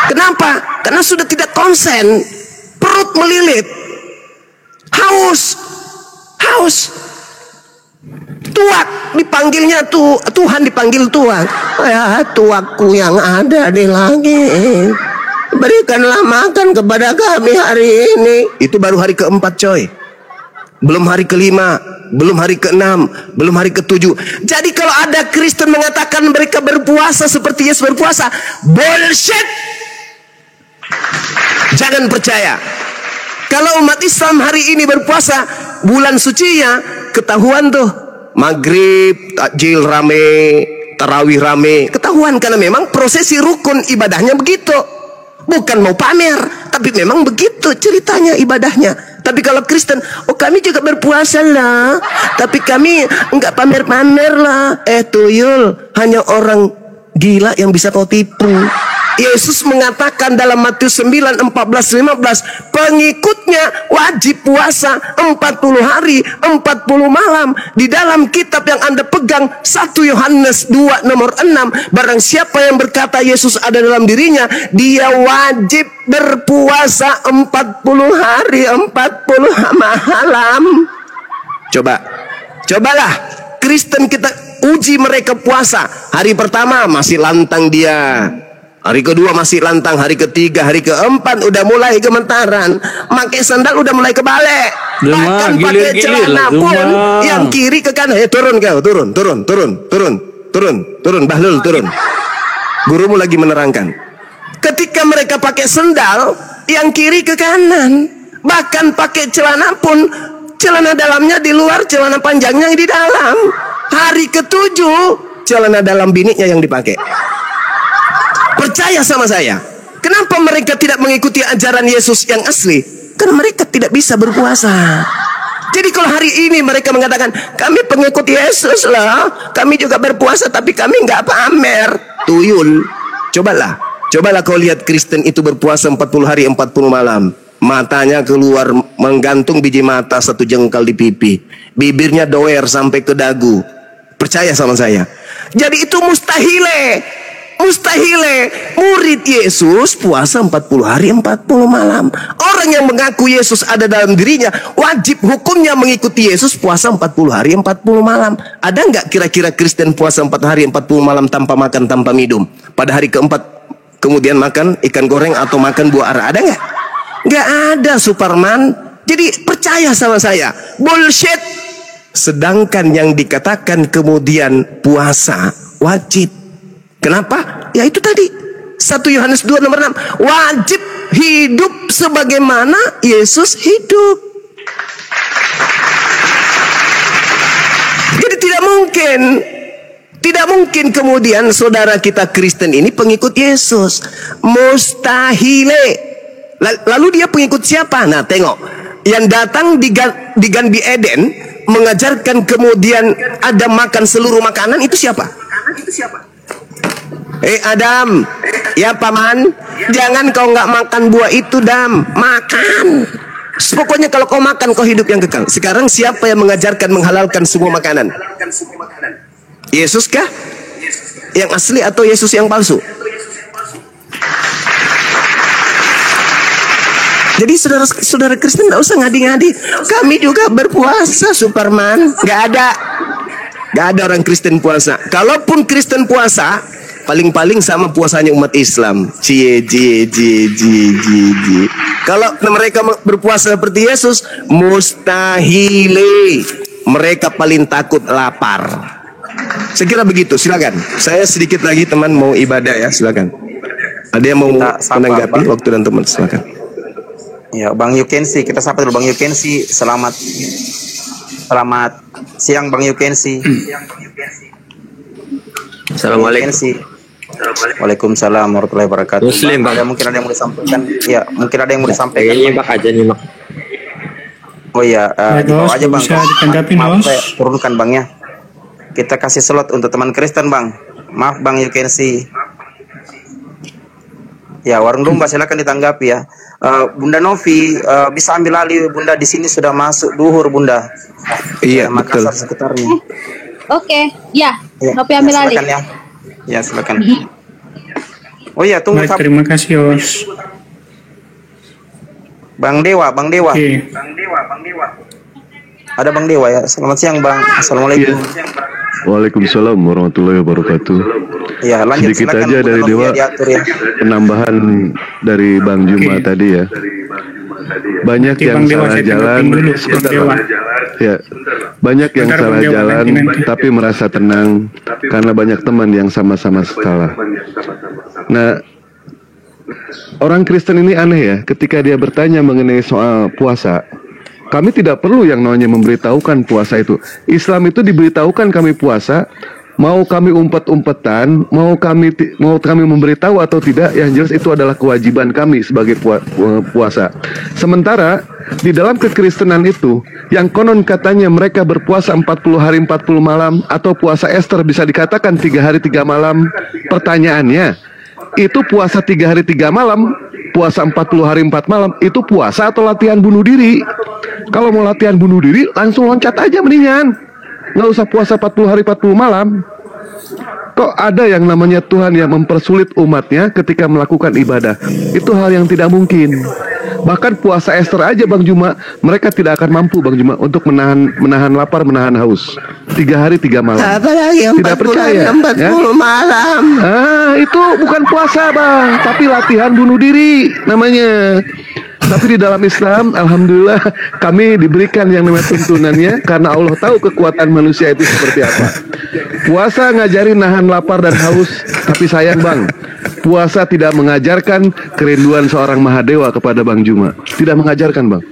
Kenapa? Karena sudah tidak konsen, perut melilit, haus. Tuak dipanggilnya Tuhan dipanggil Tuhan. Ya tuakku yang ada di langit, berikanlah makan kepada kami hari ini. Itu baru hari keempat coy. Belum hari kelima, belum hari keenam, belum hari ketujuh. Jadi kalau ada Kristen mengatakan mereka berpuasa seperti Yesus berpuasa, bullshit. Jangan percaya. Kalau umat Islam hari ini berpuasa, bulan sucinya ketahuan tuh. Maghrib, takjil rame, tarawih rame, ketahuan karena memang prosesi rukun ibadahnya begitu. Bukan mau pamer, tapi memang begitu ceritanya ibadahnya. Tapi kalau Kristen, oh kami juga berpuasa lah, tapi kami enggak pamer-pamer lah. Tuyul, hanya orang gila yang bisa kau tipu. Yesus mengatakan dalam Matius 9, 14, 15, pengikutnya wajib puasa 40 hari, 40 malam. Di dalam kitab yang Anda pegang, 1 Yohanes 2 nomor 6, barang siapa yang berkata Yesus ada dalam dirinya, dia wajib berpuasa 40 hari, 40 malam. Cobalah Kristen kita uji mereka puasa. Hari pertama masih lantang dia. Hari kedua masih lantang, hari ketiga, hari keempat udah mulai gemetaran, pakai sandal udah mulai kebalik, bahkan pakai celana pun yang kiri ke kanan. Turun kau, turun, Bahlul turun. Gurumu lagi menerangkan. Ketika mereka pakai sandal, yang kiri ke kanan, bahkan pakai celana pun, celana dalamnya di luar, celana panjangnya di dalam. Hari ketujuh, celana dalam biniknya yang dipakai. Percaya sama saya. Kenapa mereka tidak mengikuti ajaran Yesus yang asli? Karena mereka tidak bisa berpuasa. Jadi kalau hari ini mereka mengatakan kami pengikut Yesus lah, kami juga berpuasa tapi kami nggak pamer. Tuyul. Cobalah kau lihat Kristen itu berpuasa 40 hari 40 malam. Matanya keluar menggantung biji mata 1 jengkal di pipi. Bibirnya doer sampai ke dagu. Percaya sama saya. Jadi itu mustahil Mustahil murid Yesus puasa 40 hari 40 malam. Orang yang mengaku Yesus ada dalam dirinya wajib hukumnya mengikuti Yesus puasa 40 hari 40 malam. Ada nggak kira-kira Kristen puasa 4 hari 40 malam tanpa makan, tanpa minum? Pada hari keempat kemudian makan ikan goreng atau makan buah ara? Ada nggak? Nggak ada, Superman. Jadi percaya sama saya, bullshit. Sedangkan yang dikatakan kemudian puasa wajib. Kenapa? Ya itu tadi 1 Yohanes 2 nomor 6. Wajib hidup sebagaimana Yesus hidup. Jadi tidak mungkin kemudian saudara kita Kristen ini pengikut Yesus. Mustahil. Lalu dia pengikut siapa? Nah tengok, yang datang di Ganbi Eden mengajarkan kemudian ada makan seluruh makanan, itu siapa? Adam, ya paman, jangan kau nggak makan buah itu, Dam, makan. Pokoknya kalau kau makan kau hidup yang kekal. Sekarang siapa yang mengajarkan menghalalkan semua makanan? Yesus kah? Yang asli atau Yesus yang palsu? Jadi saudara Kristen nggak usah ngadi-ngadi. Kami juga berpuasa, Superman. Nggak ada orang Kristen puasa. Kalaupun Kristen puasa, paling-paling sama puasanya umat Islam. Kalau mereka berpuasa seperti Yesus, mustahil. Mereka paling takut lapar. Saya kira begitu. Silakan. Saya sedikit lagi teman mau ibadah ya. Silakan. Ada yang mau menanggapi waktu dan teman? Silakan. Ya, Bang Yukensi, kita sapa dulu Bang Yukensi. Selamat siang Bang Yukensi. Assalamualaikum. Waalaikumsalam warahmatullahi wabarakatuh. Muslim, Bang. Mungkin ada yang mau disampaikan? Ya, mungkin ada yang mau disampaikan. Nyimak aja, nyimak. Oh iya, di bawah aja Bang. Bisa ditanggapi, Maaf, saya turunkan Bang ya. Kita kasih slot untuk teman Kristen Bang. Maaf Bang Yukensi. Ya, warung domba silakan ditanggapi ya. Bunda Novi bisa ambil alih Bunda, di sini sudah masuk duhur Bunda. Iya, Makassar sekitarnya. Oke, ya. Novi ambil alih. Silakan ya. Ya, silakan. Oh iya, tunggu. Baik, terima kasih, Os. Bang Dewa. Oke. Ada Bang Dewa ya. Selamat siang Bang. Assalamualaikum. Waalaikumsalam warahmatullahi wabarakatuh. Ya, lanjut, sedikit silakan, aja dari Dewa diatur, ya. Penambahan dari Bang Juma tadi ya. Banyak yang salah jalan, ya. Banyak yang salah jalan tapi merasa tenang karena banyak teman yang sama-sama salah. Nah, orang Kristen ini aneh ya, ketika dia bertanya mengenai soal puasa. Kami tidak perlu yang namanya memberitahukan puasa itu. Islam itu diberitahukan kami puasa, mau kami umpet-umpetan, mau kami memberitahu atau tidak, yang jelas itu adalah kewajiban kami sebagai puasa. Sementara di dalam kekristenan itu, yang konon katanya mereka berpuasa 40 hari 40 malam, atau puasa Esther bisa dikatakan 3 hari 3 malam. Pertanyaannya, itu puasa 3 hari 3 malam, puasa 40 hari 4 malam, itu puasa atau latihan bunuh diri? Kalau mau latihan bunuh diri, langsung loncat aja mendingan. Nggak usah puasa 40 hari 40 malam. Kok ada yang namanya Tuhan yang mempersulit umatnya ketika melakukan ibadah? Itu hal yang tidak mungkin. Bahkan puasa Esther aja Bang Juma, mereka tidak akan mampu Bang Juma untuk menahan lapar, menahan haus. 3 hari 3 malam. Apalagi 40 tidak percaya, hari 40 ya? malam. Itu bukan puasa Bang, tapi latihan bunuh diri namanya. Tapi di dalam Islam, alhamdulillah kami diberikan yang namanya tuntunannya, karena Allah tahu kekuatan manusia itu seperti apa. Puasa ngajarin nahan lapar dan haus, tapi sayang Bang, puasa tidak mengajarkan kerinduan seorang Mahadewa kepada Bang Juma. Tidak mengajarkan Bang.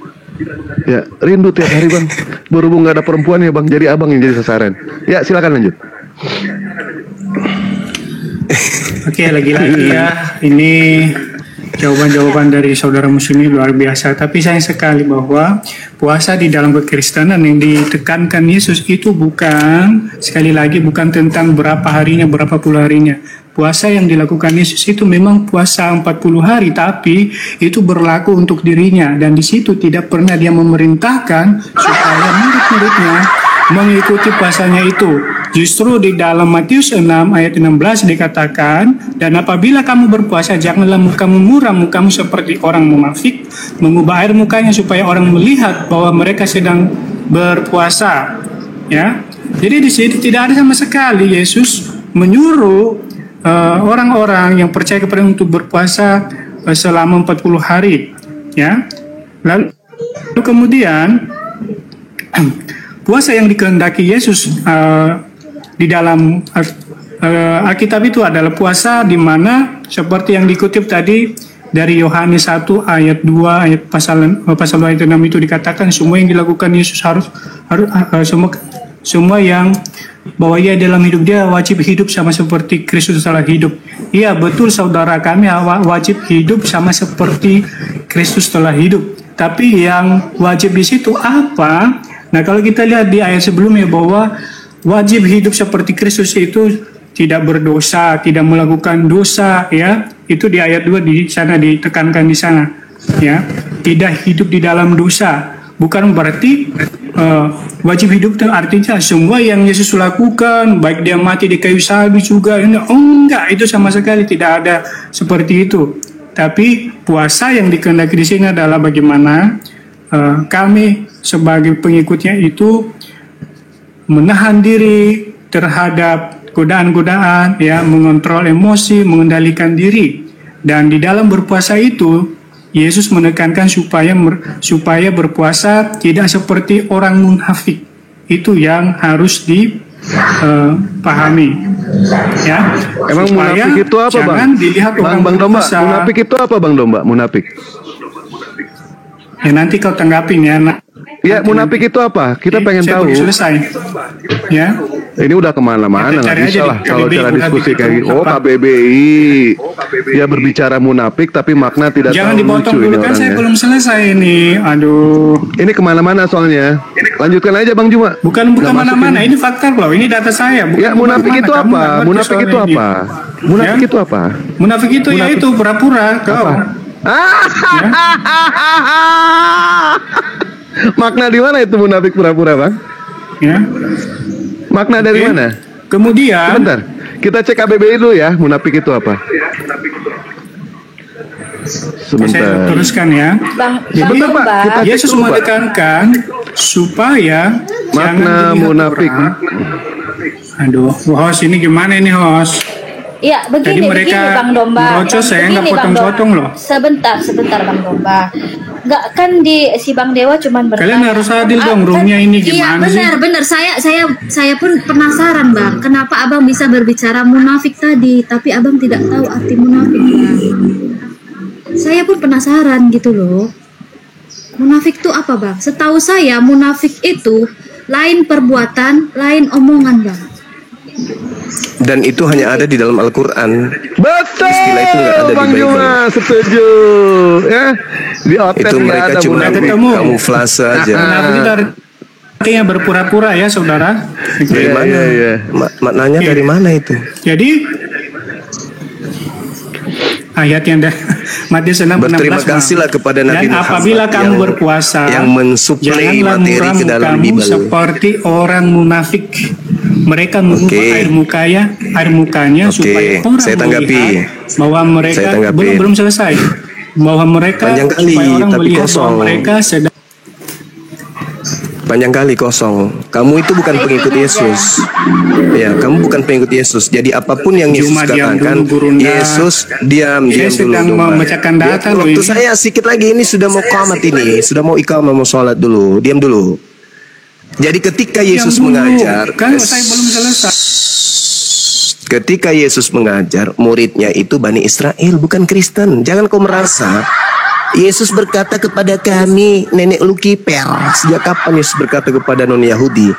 Ya, rindu tiap hari Bang. Berhubung nggak ada perempuan ya Bang, jadi abang yang jadi sasaran. Ya, silakan lanjut. Oke, lagi-lagi ya, ini jawaban-jawaban dari saudara muslim ini luar biasa. Tapi sayang sekali bahwa puasa di dalam kekristenan yang ditekankan Yesus itu bukan, sekali lagi, bukan tentang berapa harinya, berapa puluh harinya. Puasa yang dilakukan Yesus itu memang puasa 40 hari, tapi itu berlaku untuk dirinya. Dan di situ tidak pernah dia memerintahkan supaya murid-muridnya mengikuti puasanya itu. Justru di dalam Matius 6 ayat 16 dikatakan, dan apabila kamu berpuasa, janganlah mukamu muram, mukamu seperti orang munafik, mengubah air mukanya supaya orang melihat bahwa mereka sedang berpuasa. Ya, jadi di sini tidak ada sama sekali Yesus menyuruh orang-orang yang percaya kepada untuk berpuasa selama 40 hari. Ya, lalu kemudian puasa yang dikehendaki Yesus di dalam Alkitab itu adalah puasa di mana seperti yang dikutip tadi dari Yohanes 1 ayat 2 ayat pasal ayat 6 itu dikatakan semua yang dilakukan Yesus harus semua yang bahwa ia dalam hidup dia wajib hidup sama seperti Kristus telah hidup. Iya betul saudara, kami wajib hidup sama seperti Kristus telah hidup. Tapi yang wajib di situ apa? Nah kalau kita lihat di ayat sebelumnya bahwa wajib hidup seperti Kristus itu tidak berdosa, tidak melakukan dosa, ya. Itu di ayat 2 di sana ditekankan di sana, ya. Tidak hidup di dalam dosa. Bukan berarti wajib hidup itu artinya semua yang Yesus lakukan, baik dia mati di kayu salib juga, enggak, itu sama sekali tidak ada seperti itu. Tapi puasa yang dikehendaki di sini adalah bagaimana kami sebagai pengikutnya itu menahan diri terhadap godaan-godaan, ya, mengontrol emosi, mengendalikan diri. Dan di dalam berpuasa itu Yesus menekankan supaya berpuasa tidak seperti orang munafik. Itu yang harus dipahami. Ya. Emang munafik itu apa, Bang? Jangan dilihat orang Bang Domba, berpuasa. munafik itu apa, Bang Domba? Munafik. Ya nanti kau tanggapin ya. Ya, munafik itu apa? Kita pengen tahu. Selesai. Ya. Ini udah kemana-mana, nggak bisa lah kalau cara diskusi kayak gitu. Oh, KBBI. Ya berbicara munafik tapi makna tidak jangan terlalu dipotong lucu dulu ini kan, saya orangnya. belum selesai ini. Aduh. Ini kemana-mana soalnya. Lanjutkan aja Bang Juma. Bukan mana-mana. Ini fakta loh. Ini data saya. Bukan ya munafik itu apa? Munafik itu apa? Munafik itu apa? Munafik itu ya itu pura-pura. Kau. Makna di mana itu munafik pura-pura, Bang? Ya. Makna dari mana? Kemudian sebentar. Kita cek KBBI dulu ya, munafik itu apa? Sebentar. Saya teruskan ya. Jadi Yesus menekankan supaya makna munafik. Aduh, host ini gimana ini host? Iya, begini Bang Domba. Merocos saya nggak potong-potong loh. Sebentar Bang Domba. Nggak kan si Bang Dewa cuman bertanya. Kalian harus adil dong, roomnya ini gimana sih? Iya benar. Saya pun penasaran Bang. Kenapa Abang bisa berbicara munafik tadi, tapi Abang tidak tahu arti munafik Bang. Saya pun penasaran gitu loh. Munafik itu apa Bang? Setahu saya munafik itu lain perbuatan, lain omongan Bang. Dan itu hanya ada di dalam Al-Quran. Betul. Istilah itu nggak ada Bang di Bible. Juma, setuju. Ya, di otak itu mereka ada cuma kamuflase aja. Munafik itu artinya berpura-pura ya saudara. Dari mana? Maknanya dari mana itu? Jadi ayat yang Matius 6:16. Berterima kasihlah kepada Nabi Muhammad. Dan apabila kamu berpuasa, yang mensuplai materi ke dalam Bible seperti orang munafik. Mereka mengubah air mukanya supaya orang melihat bahwa mereka belum selesai. Bahwa mereka panjang kali tapi kosong. Mereka sedang panjang kali kosong. Kamu itu bukan pengikut Yesus. Ya, kamu bukan pengikut Yesus. Jadi apapun yang Yesus katakan, Yesus diam dulu. Memecahkan data waktu saya sedikit lagi ini sudah mau qamat ini, sudah mau iqamah mau sholat dulu. Diam dulu. Jadi ketika Yesus mengajar, kan saya belum selesai. Ketika Yesus mengajar, muridnya itu Bani Israel, bukan Kristen. Jangan kau merasa Yesus berkata kepada kami, nenek lu kiper. Sejak kapan Yesus berkata kepada non-Yahudi?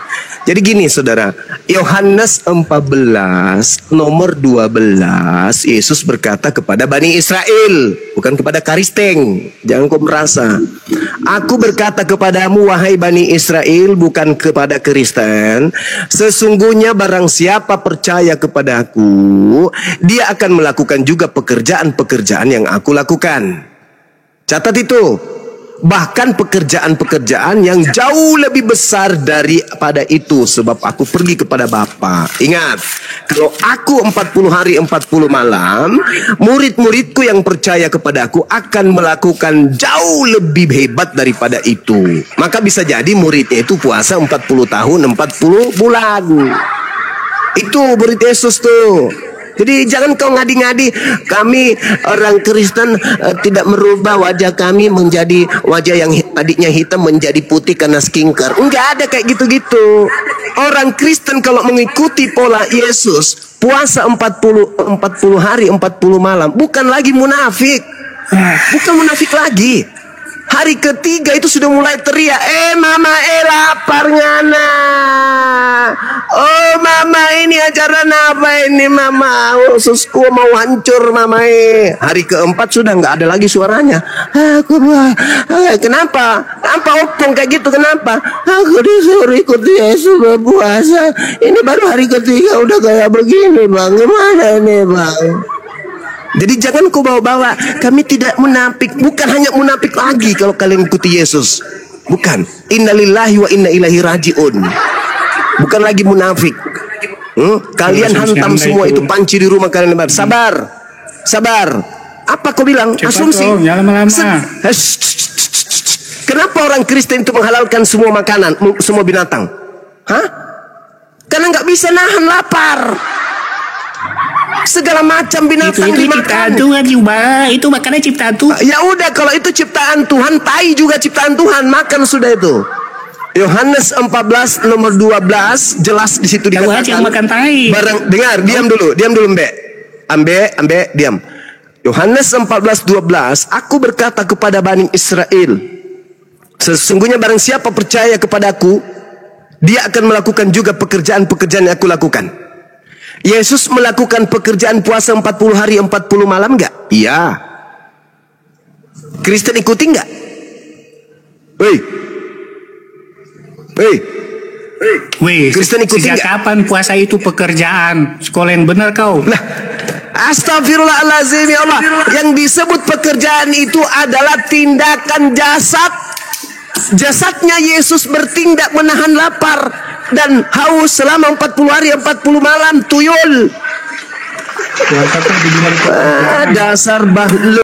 Jadi gini saudara, Yohanes 14 nomor 12, Yesus berkata kepada Bani Israel, bukan kepada Karisteng. Jangan kau merasa. Aku berkata kepadamu wahai Bani Israel, bukan kepada Kristen. Sesungguhnya barang siapa percaya kepadaku, dia akan melakukan juga pekerjaan-pekerjaan yang aku lakukan. Catat itu. Bahkan pekerjaan-pekerjaan yang jauh lebih besar daripada itu, sebab aku pergi kepada Bapa. Ingat, kalau aku 40 hari 40 malam, murid-muridku yang percaya kepada aku akan melakukan jauh lebih hebat daripada itu. Maka bisa jadi muridnya itu puasa 40 tahun 40 bulan. Itu murid Yesus tuh. Jadi jangan kau ngadi-ngadi, kami orang Kristen tidak merubah wajah kami menjadi wajah yang tadinya hitam menjadi putih karena skincare. Enggak ada kayak gitu-gitu. Orang Kristen kalau mengikuti pola Yesus, puasa 40 hari 40 malam, bukan lagi munafik. Bukan munafik lagi. Hari ketiga itu sudah mulai teriak, mama lapar ngana. Oh mama, ini ajaran apa ini mama? Ususku mau hancur mama. Hari keempat sudah nggak ada lagi suaranya. Kenapa? Kenapa opong kayak gitu? Kenapa? Aku disuruh ikut Yesus berpuasa. Ini baru hari ketiga udah kayak begini bang. Gimana ini bang? Jadi jangan kau bawa-bawa. Kami tidak munafik. Bukan hanya munafik lagi kalau kalian ikuti Yesus. Bukan. Innalillahi wa inna ilaihi raji'un. Bukan lagi munafik. Kalian hantam semua itu panci di rumah kalian. Sabar. Sabar. Apa kau bilang? Asumsi. Jangan lama-lama. Kenapa orang Kristen itu menghalalkan semua makanan, semua binatang? Hah? Karena nggak bisa nahan lapar. Segala macam binatang itu ciptaan Tuhan juga. Itu makannya ciptaan Tuhan. Ya udah, kalau itu ciptaan Tuhan, tai juga ciptaan Tuhan, makan sudah itu. Yohanes 14 nomor 12 jelas di situ dikatakan. Yang makan tai. Dengar, diam dulu, Ambe, diam. Yohanes 14:12, aku berkata kepada Bani Israel, sesungguhnya barang siapa percaya kepadaku, dia akan melakukan juga pekerjaan-pekerjaan yang aku lakukan. Yesus melakukan pekerjaan puasa 40 hari 40 malam enggak? Iya. Kristen ikuti enggak? Kristen ikuti enggak? Sejak kapan puasa itu pekerjaan? Sekolah yang benar kau. Nah, astagfirullahaladzim ya Allah. Yang disebut pekerjaan itu adalah tindakan jasad. Jasadnya Yesus bertindak menahan lapar dan haus selama 40 hari 40 malam, tuyul. Dasar bahlul.